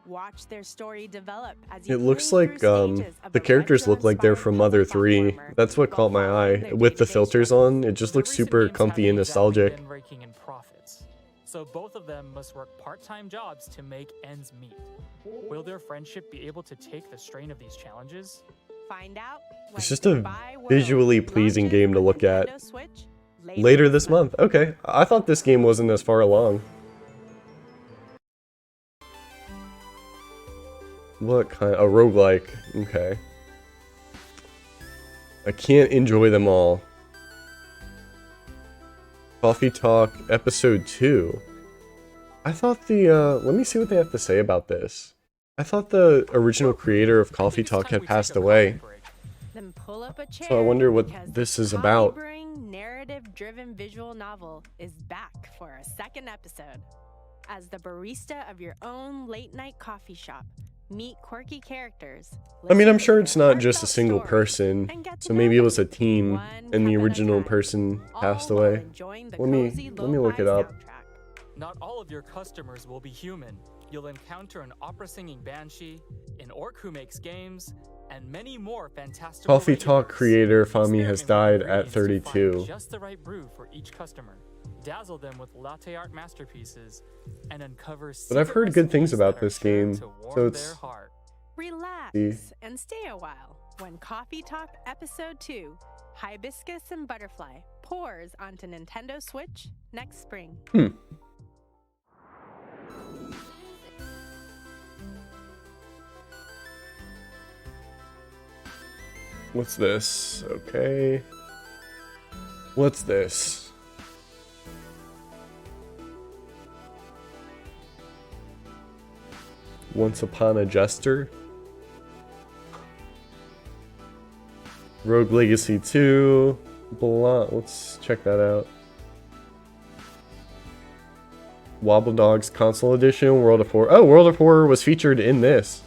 Watch their story develop as you It looks like the characters look like they're from Mother 3. That's what caught my eye. With the filters on, it just looks super comfy and nostalgic. Raking in profits. So both of them must work part-time jobs to make ends meet. Will their friendship be able to take the strain of these challenges? Find out. It's just a visually pleasing game to look at. Later this month. Okay, I thought this game wasn't as far along. What kind? A roguelike. Okay. I can't enjoy them all. Coffee Talk Episode 2. I thought let me see what they have to say about this. I thought the original creator of Coffee Talk had passed away. Then pull up a chair, So I wonder what because this is the about. Coffee Brewing narrative-driven visual novel is back for a second episode. As the barista of your own late-night coffee shop, meet quirky characters. I mean, I'm sure it's not just a single person, so maybe it was a team and the original person passed away. Let me look it up. Not all of your customers will be human. you'll encounter an opera-singing banshee, an orc who makes games, and many more fantastical Coffee Talk regulars. creator Fami has Experiment with died at ingredients to find 32. just the right brew for each customer. Dazzle them with latte art masterpieces and uncover But I've heard good things about this game, so it's... Relax See. and stay a while when Coffee Talk Episode 2, Hibiscus and Butterfly, pours onto Nintendo Switch next spring. What's this? Okay. What's this? Once Upon a Jester. Rogue Legacy 2. Blah. Let's check that out. Wobble Dogs Console Edition. World of Horror. Oh, World of Horror was featured in this.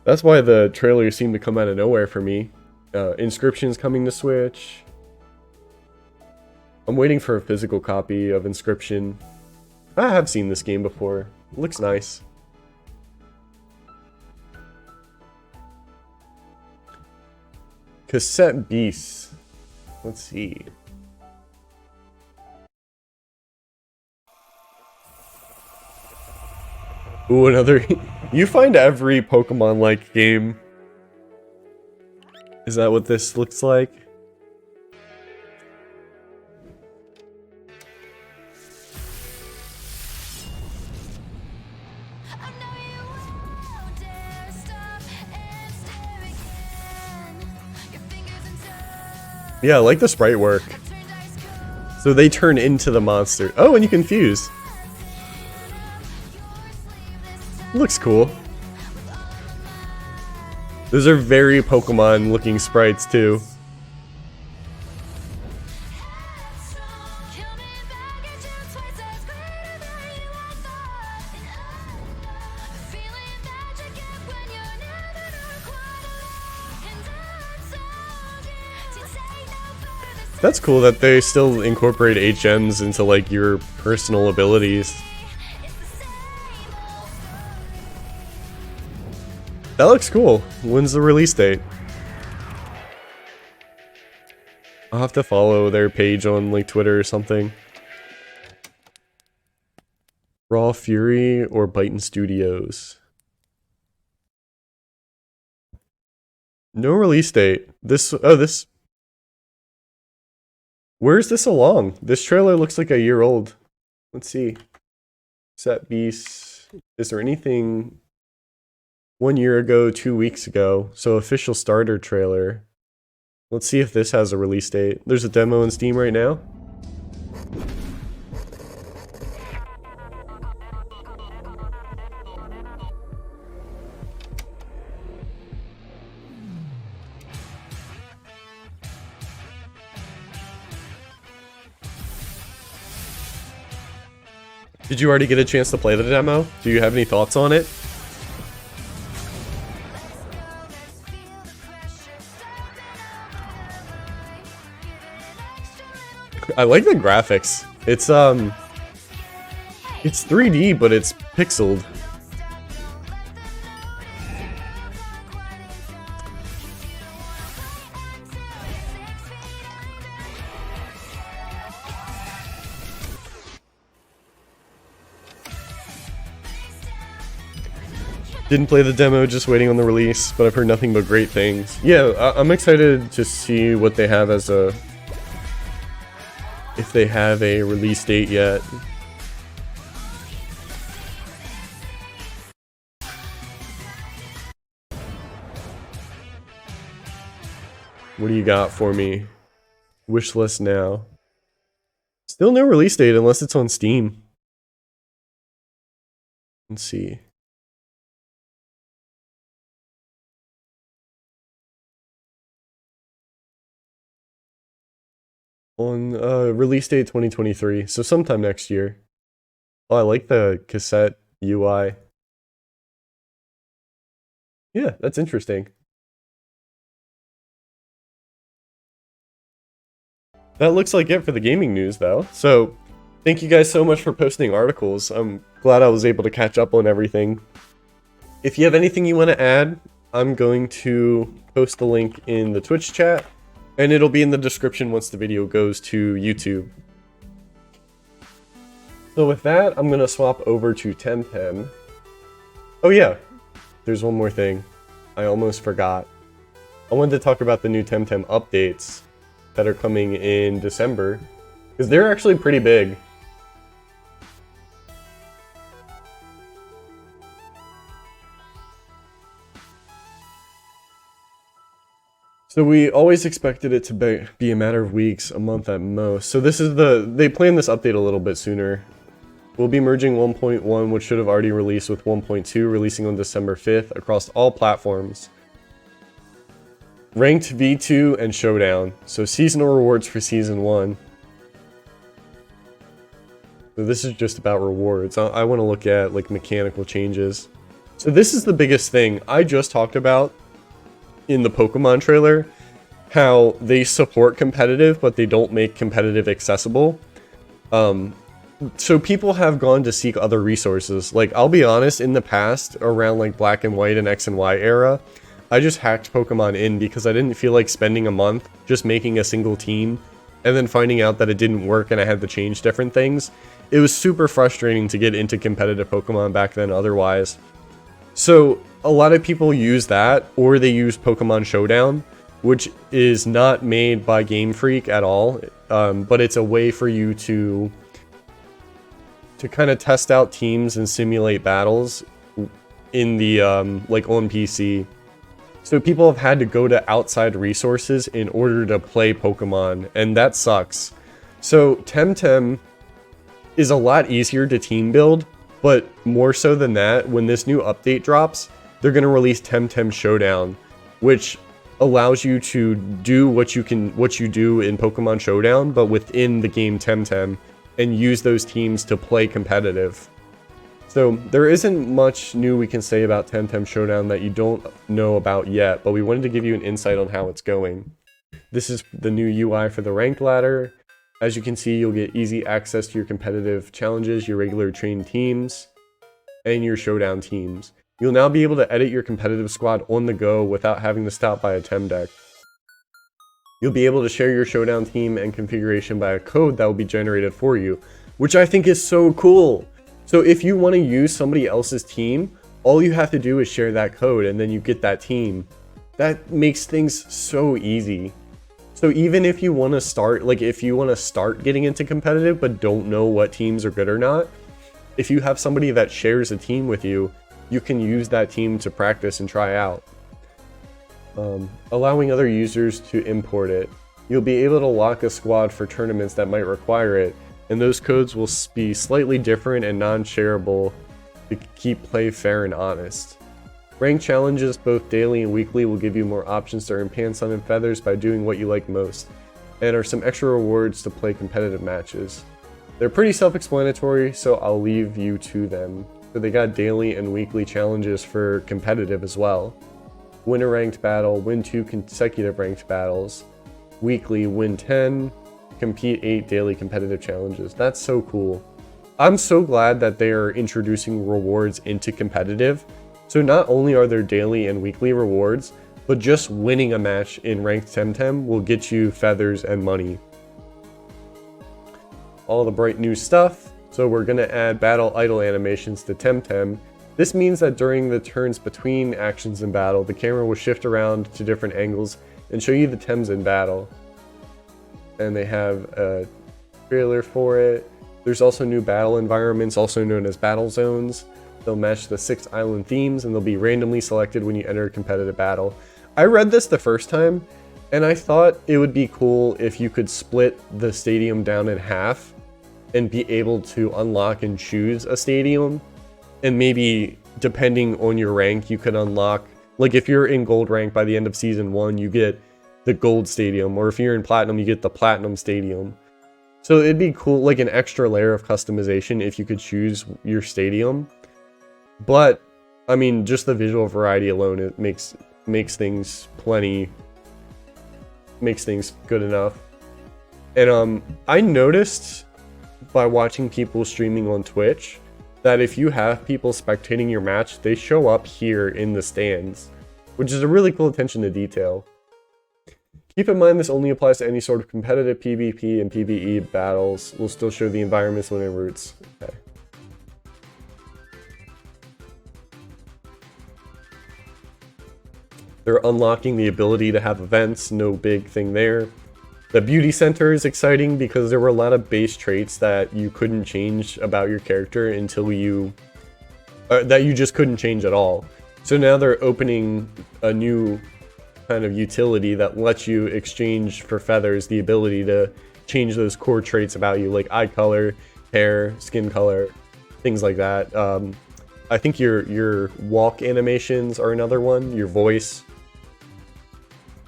That's why the trailer seemed to come out of nowhere for me. Inscription's coming to Switch. I'm waiting for a physical copy of Inscription. I have seen this game before. It looks nice. Cassette Beasts. Let's see. Ooh, another... You find every Pokemon-like game. Is that what this looks like? Yeah, I like the sprite work. So they turn into the monster. Oh, and you can fuse. Looks cool. Those are very Pokemon looking sprites too. That's cool that they still incorporate HMs into like your personal abilities. That looks cool. When's the release date? I'll have to follow their page on like Twitter or something. Raw Fury or Byton Studios. No release date. This Where's this along? This trailer looks like a year old. Let's see. Set Beasts. Is there anything 1 year ago, 2 weeks ago? So official starter trailer. Let's see if this has a release date. There's a demo in Steam right now. Did you already get a chance to play the demo? Do you have any thoughts on it? I like the graphics. It's 3D, but it's pixeled. Didn't play the demo, just waiting on the release, but I've heard nothing but great things. Yeah, I'm excited to see what they have as a... if they have a release date yet. What do you got for me? Wishlist now. Still no release date unless it's on Steam. Let's see. On release date 2023, so sometime next year. Oh, I like the cassette UI. Yeah, that's interesting. That looks like it for the gaming news, though. So, Thank you guys so much for posting articles. I'm glad I was able to catch up on everything. If you have anything you want to add, I'm going to post the link in the Twitch chat, and it'll be in the description once the video goes to YouTube. So with that, I'm going to swap over to Temtem. Oh yeah, there's one more thing. I almost forgot. I wanted to talk about the new Temtem updates that are coming in December, because they're actually pretty big. So we always expected it to be a matter of weeks, a month at most. So this is they planned this update a little bit sooner. We'll be merging 1.1, which should have already released, with 1.2, releasing on December 5th across all platforms. Ranked V2 and Showdown. So seasonal rewards for Season 1. So this is just about rewards. I want to look at like mechanical changes. So this is the biggest thing I just talked about in the Pokemon trailer, how they support competitive, but they don't make competitive accessible. So people have gone to seek other resources. Like, I'll be honest, in the past, around like Black and White and X and Y era, I just hacked Pokemon in because I didn't feel like spending a month just making a single team and then finding out that it didn't work and I had to change different things. It was super frustrating to get into competitive Pokemon back then otherwise. So a lot of people use that, or they use Pokemon Showdown, which is not made by Game Freak at all, but it's a way for you to kind of test out teams and simulate battles in the like on PC. So people have had to go to outside resources in order to play Pokemon, and that sucks. So Temtem is a lot easier to team build, but more so than that, when this new update drops, they're going to release Temtem Showdown, which allows you to do what you do in Pokemon Showdown, but within the game Temtem, and use those teams to play competitive. So there isn't much new we can say about Temtem Showdown that you don't know about yet, but we wanted to give you an insight on how it's going. This is the new UI for the ranked ladder. As you can see, you'll get easy access to your competitive challenges, your regular trained teams, and your showdown teams. You'll now be able to edit your competitive squad on the go without having to stop by a Tem deck. You'll be able to share your showdown team and configuration by a code that will be generated for you, which I think is so cool. So if you want to use somebody else's team, all you have to do is share that code and then you get that team. That makes things so easy. So even if you want to start, getting into competitive but don't know what teams are good or not, if you have somebody that shares a team with you, you can use that team to practice and try out. Allowing other users to import it. You'll be able to lock a squad for tournaments that might require it, and those codes will be slightly different and non-shareable to keep play fair and honest. Ranked challenges, both daily and weekly, will give you more options to earn pants, sun, and feathers by doing what you like most, and are some extra rewards to play competitive matches. They're pretty self-explanatory, so I'll leave you to them. So they got daily and weekly challenges for competitive as well. Win a ranked battle, win 2 consecutive ranked battles. Weekly, win 10, compete 8 daily competitive challenges. That's so cool. I'm so glad that they are introducing rewards into competitive. So not only are there daily and weekly rewards, but just winning a match in ranked Temtem will get you feathers and money. All the bright new stuff. So we're going to add battle idle animations to Temtem. This means that during the turns between actions in battle, the camera will shift around to different angles and show you the Tems in battle. And they have a trailer for it. There's also new battle environments, also known as battle zones. They'll match the 6 island themes, and they'll be randomly selected when you enter a competitive battle. I read this the first time, and I thought it would be cool if you could split the stadium down in half and be able to unlock and choose a stadium. And maybe, depending on your rank, you could unlock, like if you're in gold rank by the end of season 1, you get the gold stadium, or if you're in platinum, you get the platinum stadium. So it'd be cool, like an extra layer of customization if you could choose your stadium. But I mean, just the visual variety alone, it makes things good enough. And I noticed by watching people streaming on Twitch that if you have people spectating your match, they show up here in the stands, which is a really cool attention to detail. Keep in mind this only applies to any sort of competitive PvP and PvE battles. We'll still show the environments when it routes. Okay. They're unlocking the ability to have events, no big thing there. The beauty center is exciting because there were a lot of base traits that you couldn't change about your character until you... that you just couldn't change at all. So now they're opening a new kind of utility that lets you exchange for feathers the ability to change those core traits about you, like eye color, hair, skin color, things like that. I think your walk animations are another one, your voice.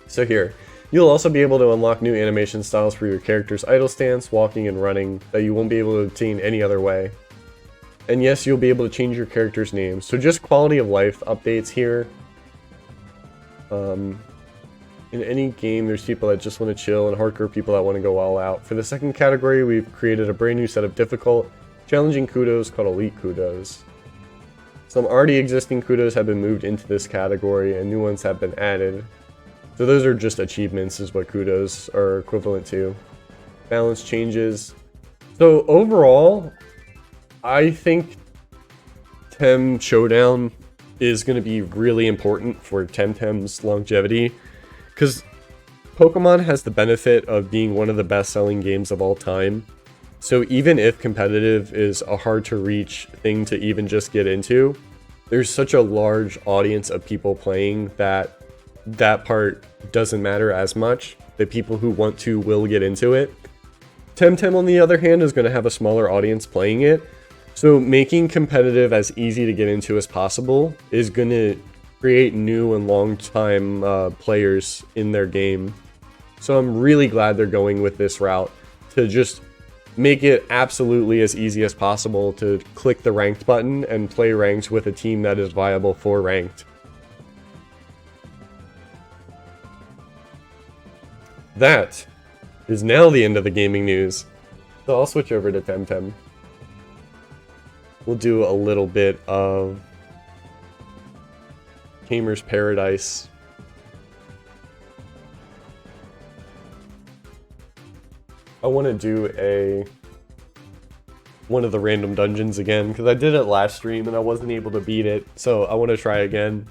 So here, you'll also be able to unlock new animation styles for your character's idle stance, walking, and running that you won't be able to obtain any other way. And yes, you'll be able to change your character's name. So just quality of life updates here. In any game, there's people that just want to chill and hardcore people that want to go all out. For the second category, we've created a brand new set of difficult, challenging kudos called Elite Kudos. Some already existing kudos have been moved into this category and new ones have been added. So those are just achievements is what kudos are equivalent to. Balance changes. So overall, I think Tem Showdown is going to be really important for Temtem's longevity, because Pokemon has the benefit of being one of the best-selling games of all time. So even if competitive is a hard-to-reach thing to even just get into, there's such a large audience of people playing that that part doesn't matter as much. The people who want to will get into it. Temtem, on the other hand, is going to have a smaller audience playing it. So making competitive as easy to get into as possible is going to create new and long-time players in their game. So I'm really glad they're going with this route to just make it absolutely as easy as possible to click the ranked button and play ranked with a team that is viable for ranked. That is now the end of the gaming news. So I'll switch over to Temtem. We'll do a little bit of Tamer's Paradise. I want to do one of the random dungeons again, because I did it last stream and I wasn't able to beat it, so I want to try again.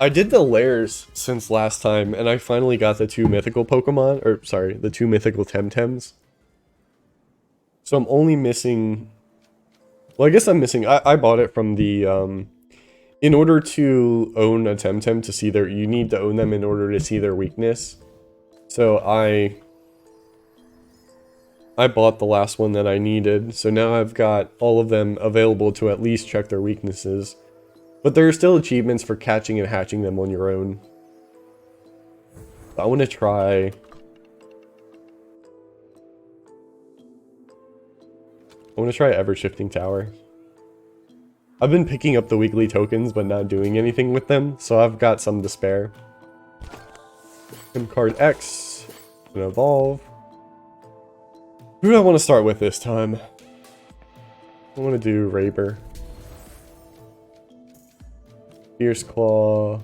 I did the lairs since last time, and I finally got the two mythical Pokemon, or sorry, the two mythical Temtems. So I'm only missing... Well, I guess I'm missing... I bought it from the... in order to own a Temtem to see their... You need to own them in order to see their weakness. So I bought the last one that I needed, so now I've got all of them available to at least check their weaknesses. But there are still achievements for catching and hatching them on your own. I want to try... Evershifting Tower. I've been picking up the weekly tokens but not doing anything with them, so I've got some to spare. Card X. Gonna evolve. Who do I want to start with this time? I want to do Raber. Fierce Claw.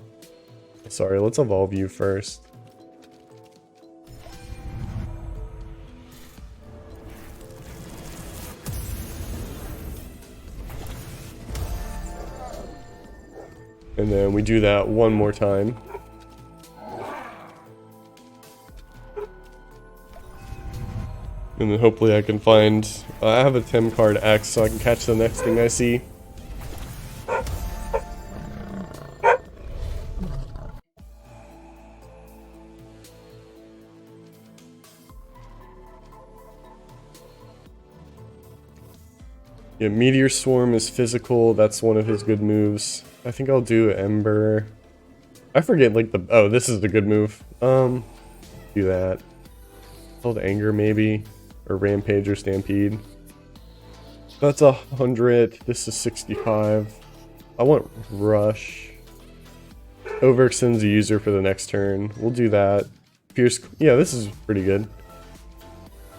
Sorry, let's evolve you first. And then we do that one more time. And then hopefully I can find... I have a Tem card X, so I can catch the next thing I see. Yeah, Meteor Swarm is physical. That's one of his good moves. I think I'll do Ember. I forget, like, the... Oh, this is the good move. Do that. Called Anger, maybe. Or Rampage or Stampede. That's 100. This is 65. I want Rush. Overextends the user for the next turn. We'll do that. Pierce... Yeah, this is pretty good.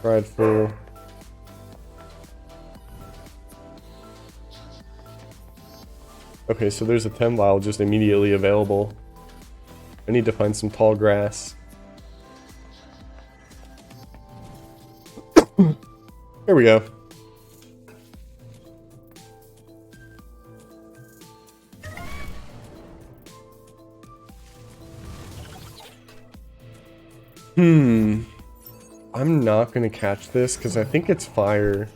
Prideful. Okay, so there's a Tem vial just immediately available. I need to find some tall grass. Here we go. I'm not gonna catch this because I think it's fire.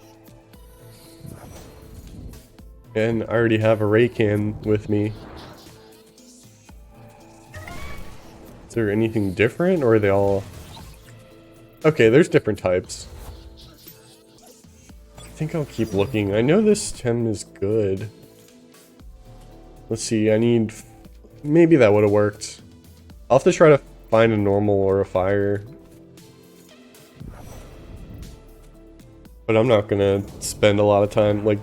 And I already have a ray can with me. Is there anything different, or are they all... Okay, there's different types. I think I'll keep looking. I know this Tem is good. Let's see, I need... Maybe that would have worked. I'll have to try to find a normal or a fire. But I'm not gonna spend a lot of time, like,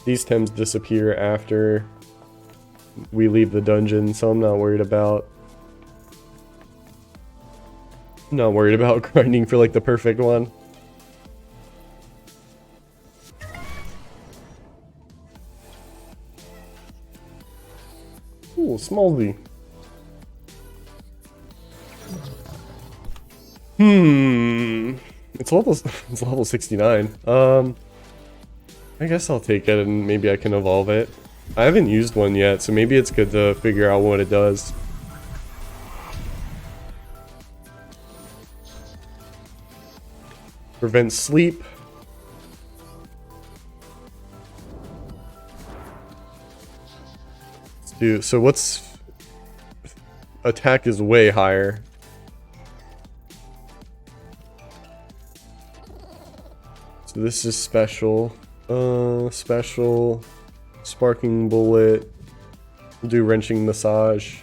these Tems disappear after we leave the dungeon, so I'm not worried about... grinding for, like, the perfect one. Ooh, Smallsy. It's level 69. I guess I'll take it and maybe I can evolve it. I haven't used one yet, so maybe it's good to figure out what it does. Prevent sleep. Let's do, so what's... Attack is way higher. So this is special. Special. Sparking bullet. We'll do wrenching massage.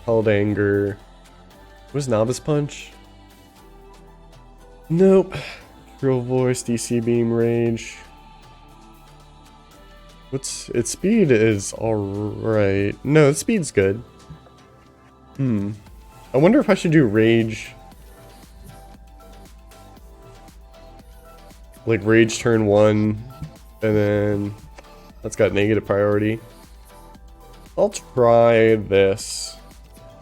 Held anger. Was novice punch? Nope. Real voice, DC beam, rage. What's its speed is alright. No, its speed's good. I wonder if I should do rage. Like rage turn 1, and then that's got negative priority. I'll try this.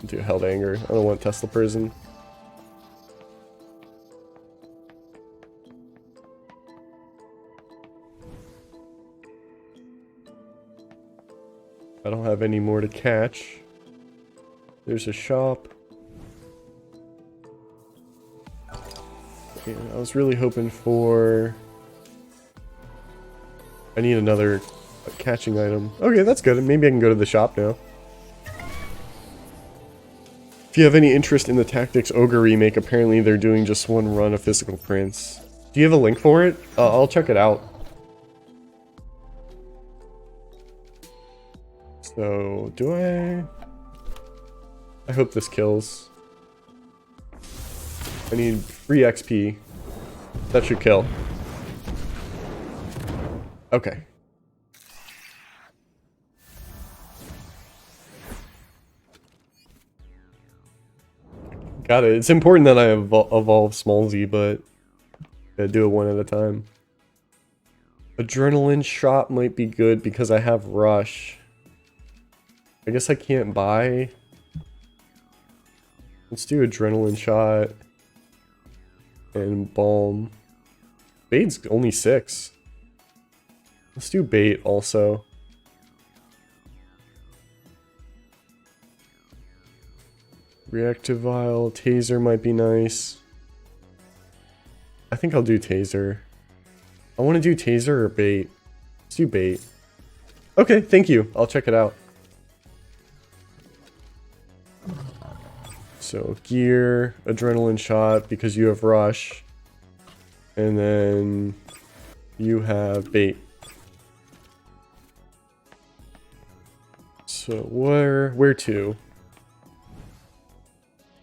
Do held anger. I don't want Tesla prison. I don't have any more to catch. There's a shop. Okay, I was really hoping for... I need another catching item. Okay, that's good. Maybe I can go to the shop now. If you have any interest in the Tactics Ogre remake, apparently they're doing just one run of Physical Prints. Do you have a link for it? I'll check it out. So, do I hope this kills. I need free XP. That should kill. Okay. Got it. It's important that I evolve Smallsy, but gotta do it one at a time. Adrenaline shot might be good because I have Rush. I guess I can't buy. Let's do Adrenaline shot. And Balm. Bait's only 6. Let's do Bait also. Reactive Vial. Taser might be nice. I think I'll do Taser. I want to do Taser or Bait. Let's do Bait. Okay, thank you. I'll check it out. So, gear, adrenaline shot, because you have rush. And then you have bait. So, where to?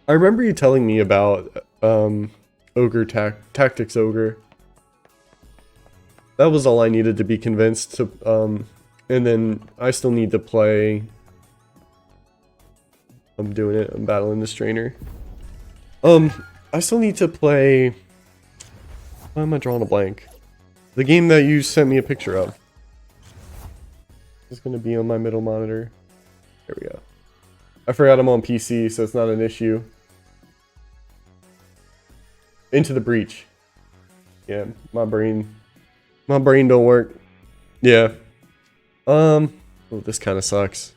I remember you telling me about Ogre Tactics Ogre. That was all I needed to be convinced to, and then I still need to play. I'm doing it. I'm battling this trainer. I still need to play... Why am I drawing a blank? The game that you sent me a picture of. It's going to be on my middle monitor. There we go. I forgot I'm on PC, so it's not an issue. Into the breach. Yeah, my brain don't work. Yeah. Oh, this kind of sucks.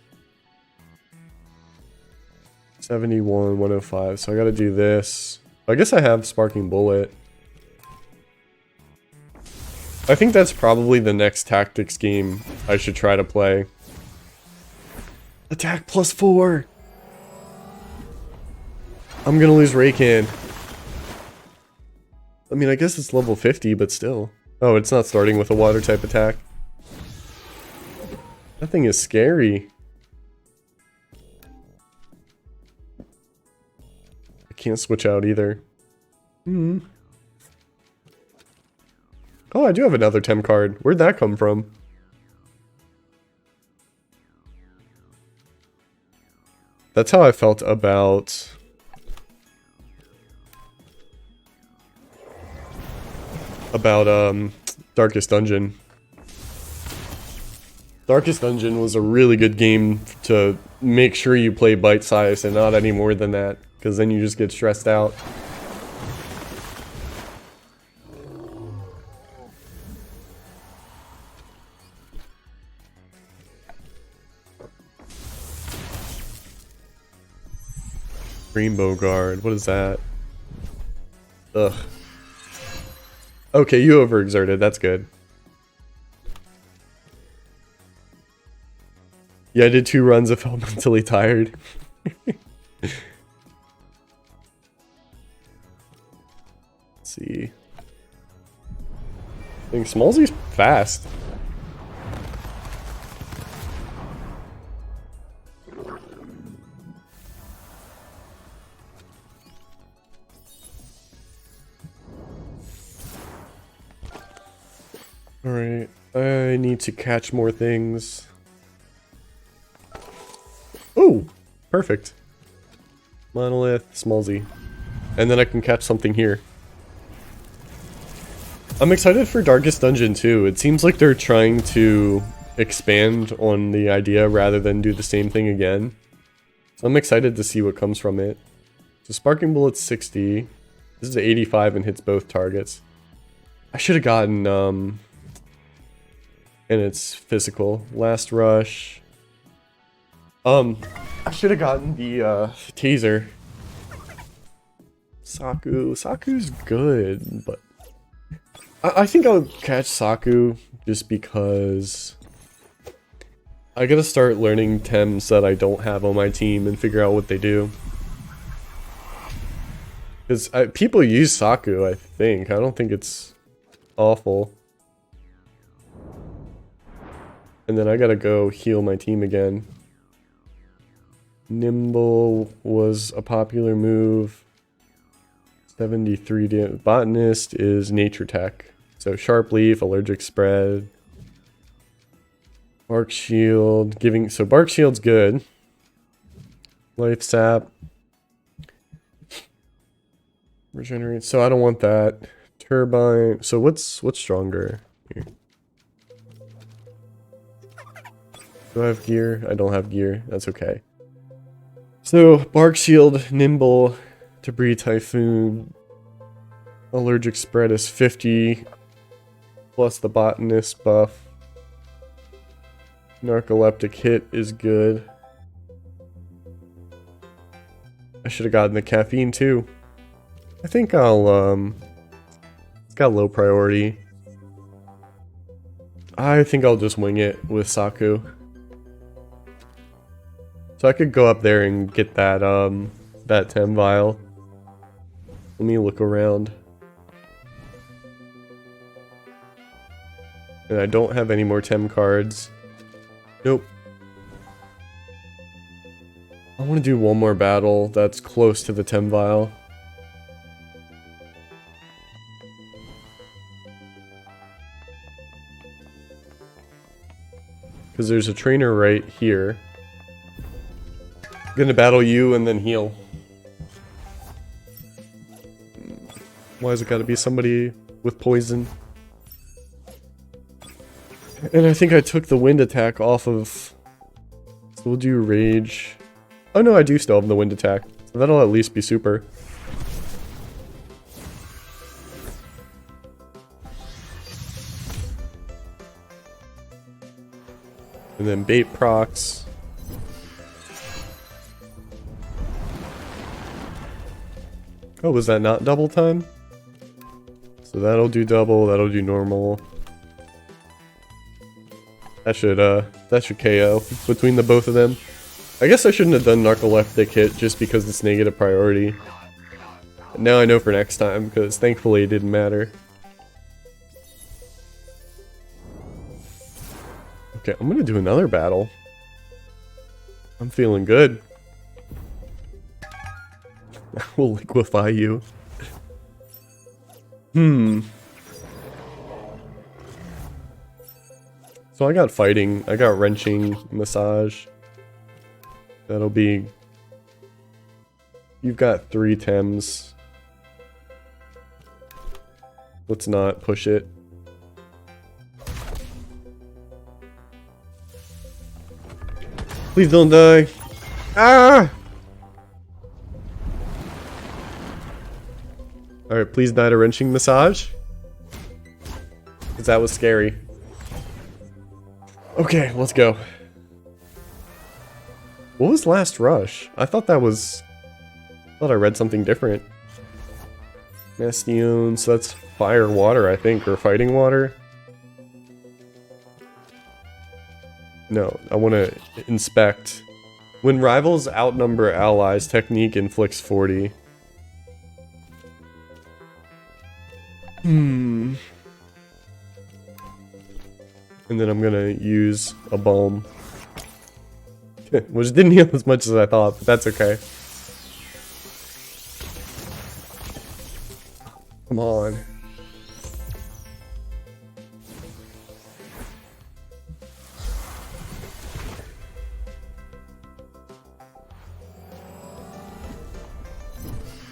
71, 105. So I got to do this. I guess I have Sparking Bullet. I think that's probably the next tactics game I should try to play. Attack +4. I'm gonna lose Raycan. I mean, I guess it's level 50, but still. Oh, it's not starting with a water type attack. That thing is scary. I can't switch out either. Oh, I do have another Tem card. Where'd that come from? That's how I felt about... Darkest Dungeon. Darkest Dungeon was a really good game to make sure you play bite-sized and not any more than that, because then you just get stressed out. Rainbow Guard, what is that? Ugh. Okay, you overexerted, that's good. Yeah, I did 2 runs, I felt mentally tired. Let's see. I think Smallsy's fast. Alright, I need to catch more things. Oh, perfect. Monolith, Smallsy. And then I can catch something here. I'm excited for Darkest Dungeon too. It seems like they're trying to expand on the idea rather than do the same thing again. So I'm excited to see what comes from it. So Sparking Bullet's 60. This is 85 and hits both targets. I should have gotten, and it's physical. Last Rush. I should have gotten the, taser. Saku's good, but... I think I'll catch Saku just because... I gotta start learning Tems that I don't have on my team and figure out what they do. Because people use Saku, I think. I don't think it's awful. And then I gotta go heal my team again. Nimble was a popular move. 73 damage. Botanist is Nature Tech. So Sharp Leaf, Allergic Spread. Bark Shield. So Bark Shield's good. Life Sap. Regenerate. So I don't want that. Turbine. So what's stronger? Here. Do I have gear? I don't have gear. That's okay. So, Bark Shield, Nimble, Debris Typhoon, Allergic Spread is 50, plus the Botanist buff. Narcoleptic Hit is good. I should have gotten the caffeine too. I think I'll, it's got low priority. I think I'll just wing it with Saku. So I could go up there and get that, that Tem vial. Let me look around. And I don't have any more Tem cards. Nope. I want to do one more battle that's close to the Tem vial. Because there's a trainer right here. Gonna battle you and then heal. Why has it gotta be somebody with poison? And I think I took the wind attack off of... So we'll do rage. Oh no, I do still have the wind attack. So that'll at least be super. And then bait procs. Oh, was that not double time? So that'll do double, that'll do normal. That should KO between the both of them. I guess I shouldn't have done narcoleptic hit just because it's negative priority. Now I know for next time, because thankfully it didn't matter. Okay, I'm gonna do another battle. I'm feeling good. I will liquefy you. So I got fighting, I got wrenching, massage. That'll be... You've got 3 Tems. Let's not push it. Please don't die. Ah! Alright, please die to wrenching massage. Because that was scary. Okay, let's go. What was last rush? I thought that was... I thought I read something different. Bastion, so that's fire water, I think, or fighting water. No, I want to inspect. When rivals outnumber allies, technique inflicts 40. And then I'm gonna use a balm. Which didn't heal as much as I thought, but that's okay. Come on.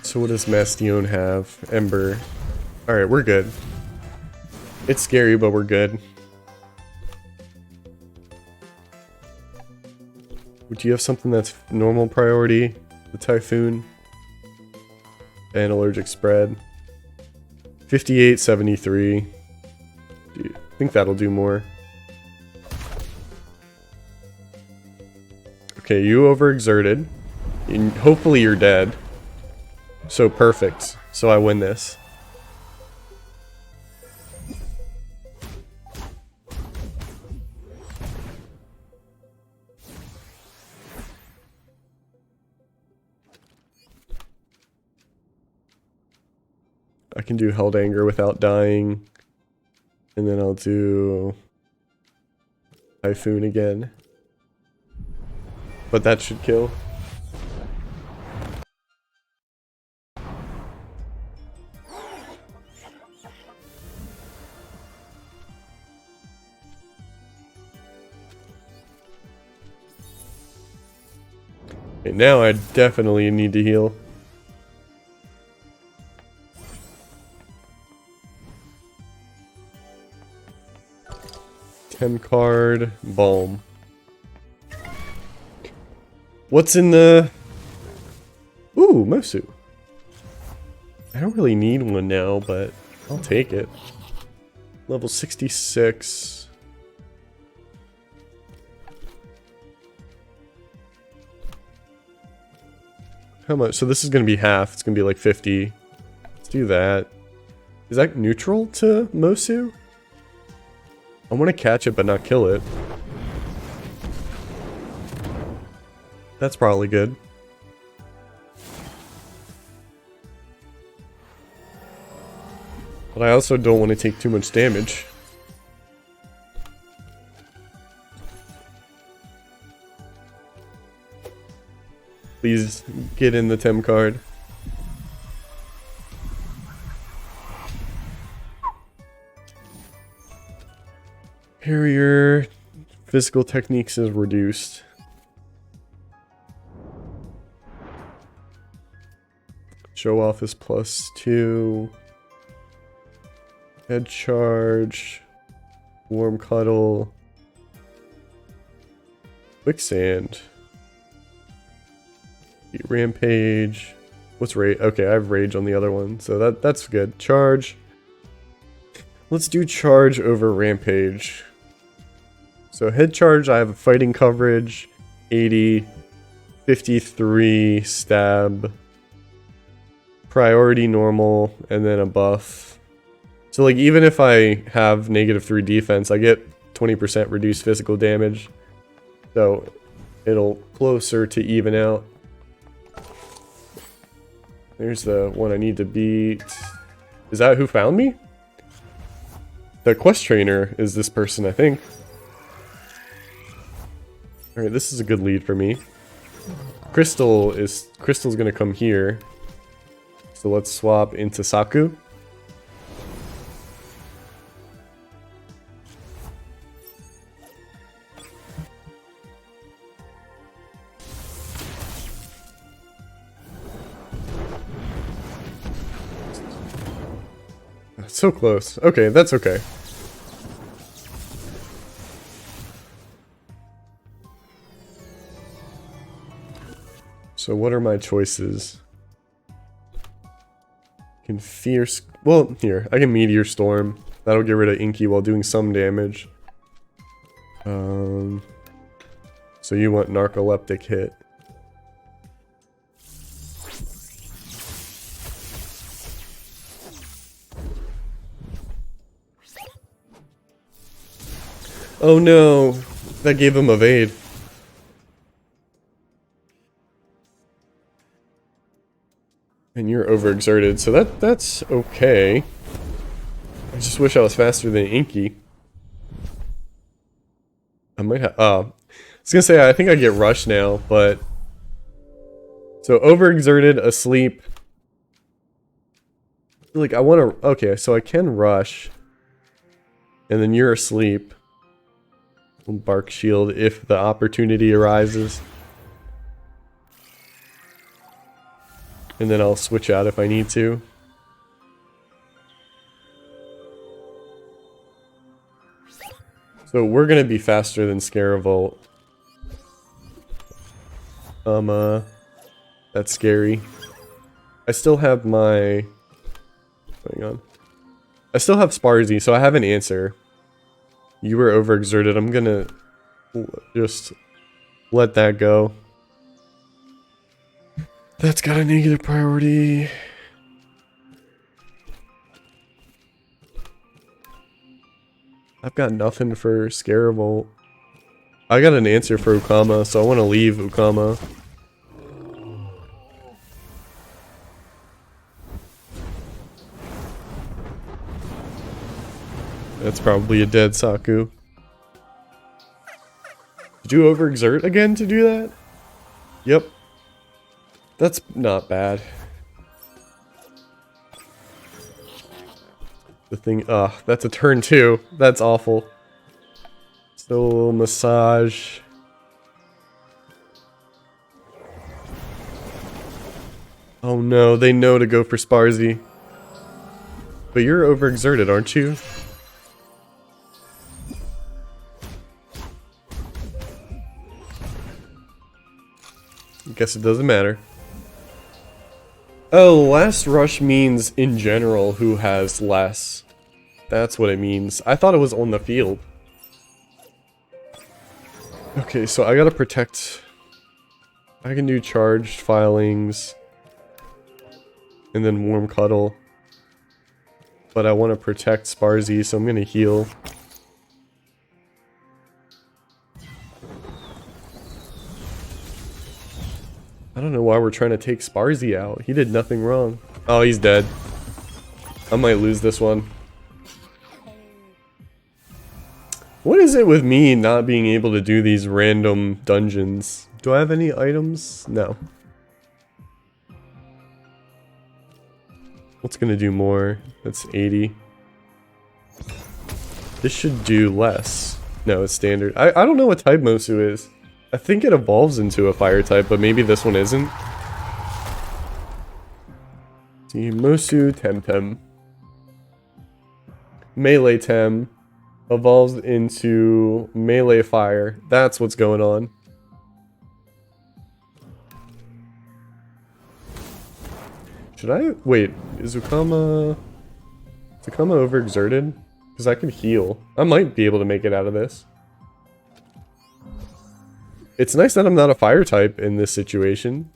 So what does Bastion have? Ember. Alright, we're good. It's scary, but we're good. Do you have something that's normal priority? The Typhoon? And allergic spread. 58, 73. I think that'll do more. Okay, you overexerted. And hopefully you're dead. So perfect. So I win this. I can do Held Anger without dying. And then I'll do Typhoon again. But that should kill. Okay, now I definitely need to heal. Card, Balm. What's in the... Ooh, Mosu. I don't really need one now, but I'll take it. Level 66. How much? So this is going to be half. It's going to be like 50. Let's do that. Is that neutral to Mosu? I want to catch it but not kill it. That's probably good. But I also don't want to take too much damage. Please get in the Tem card. Barrier, physical techniques is reduced. Show off is +2. Head charge. Warm Cuddle. Quicksand. Rampage. What's rage? Okay, I have rage on the other one, so that's good. Charge. Let's do charge over rampage. So head charge, I have a fighting coverage, 80, 53 stab, priority normal, and then a buff. So like even if I have -3 defense, I get 20% reduced physical damage. So it'll closer to even out. There's the one I need to beat. Is that who found me? The quest trainer is this person, I think. Alright, this is a good lead for me. Crystal's gonna come here. So let's swap into Saku. That's so close. Okay, that's okay. So what are my choices? Can fierce... Well, here. I can Meteor Storm. That'll get rid of Inky while doing some damage. So you want Narcoleptic Hit. Oh no! That gave him evade. And you're overexerted, so that's okay. I just wish I was faster than Inky. I might have... I was gonna say, I think I get rushed now, but... So, overexerted, asleep. Like, I want to... Okay, so I can rush. And then you're asleep. Bark Shield if the opportunity arises. And then I'll switch out if I need to. So we're gonna be faster than Scaravolt. That's scary. I still have my... Hang on. I still have Sparzy, so I have an answer. You were overexerted. I'm gonna just let that go. That's got a negative priority. I've got nothing for Scaravolt. I got an answer for Ukama, so I want to leave Ukama. That's probably a dead Saku. Did you overexert again to do that? Yep. That's not bad. The thing, that's a turn 2. That's awful. So, massage. Oh no, they know to go for Sparzy. But you're overexerted, aren't you? Guess it doesn't matter. Oh, last rush means in general who has less. That's what it means. I thought it was on the field. Okay, so I gotta protect... I can do charged filings. And then warm cuddle. But I want to protect Sparzy, so I'm gonna heal. I don't know why we're trying to take Sparzy out. He did nothing wrong. Oh, he's dead. I might lose this one. What is it with me not being able to do these random dungeons? Do I have any items? No. What's gonna do more? That's 80. This should do less. No, it's standard. I don't know what type Mosu is. I think it evolves into a fire type, but maybe this one isn't. See, Mosu, Temtem. Melee Tem. evolves into melee fire. That's what's going on. Should I... Wait, is Ukama overexerted? Because I can heal. I might be able to make it out of this. It's nice that I'm not a fire type in this situation.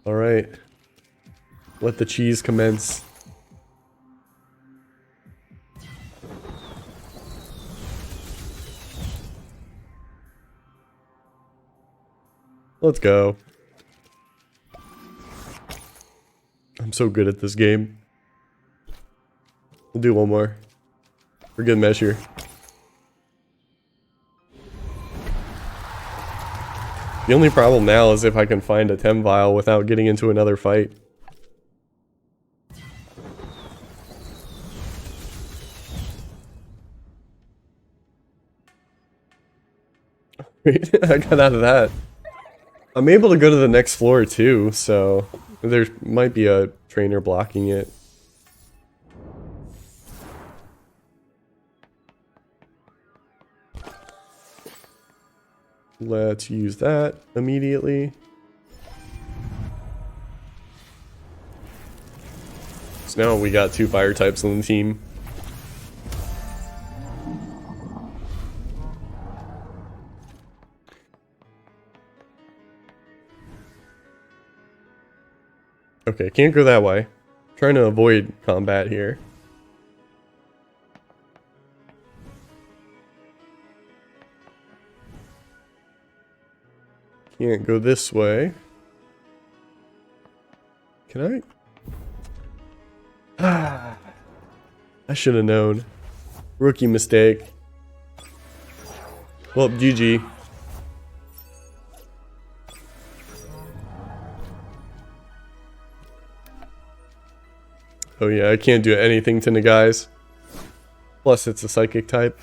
Alright. Let the cheese commence. Let's go. I'm so good at this game. We'll do one more. For good measure. The only problem now is if I can find a Tem vial without getting into another fight. Wait, I got out of that. I'm able to go to the next floor too, so there might be a trainer blocking it. Let's use that immediately. So now we got 2 fire types on the team. Okay, can't go that way. Trying to avoid combat here. Can't go this way. Can I? I should have known. Rookie mistake. Well, GG. Oh yeah, I can't do anything to Nagai's. Plus it's a psychic type.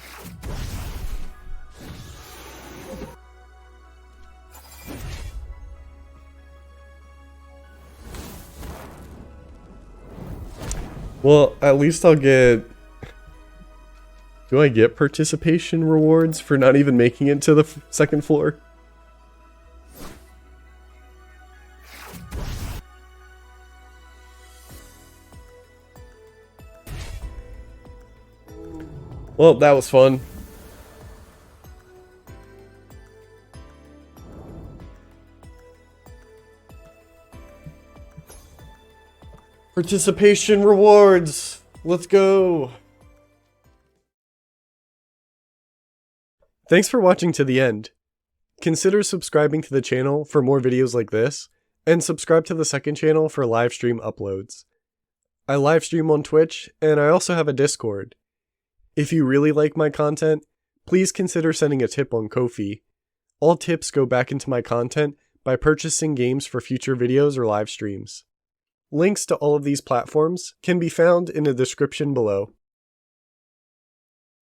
Well, at least I'll get... Do I get participation rewards for not even making it to the second floor? Well, that was fun. Participation rewards! Let's go! Thanks for watching to the end. Consider subscribing to the channel for more videos like this, and subscribe to the second channel for live stream uploads. I live stream on Twitch, and I also have a Discord. If you really like my content, please consider sending a tip on Ko-fi. All tips go back into my content by purchasing games for future videos or live streams. Links to all of these platforms can be found in the description below.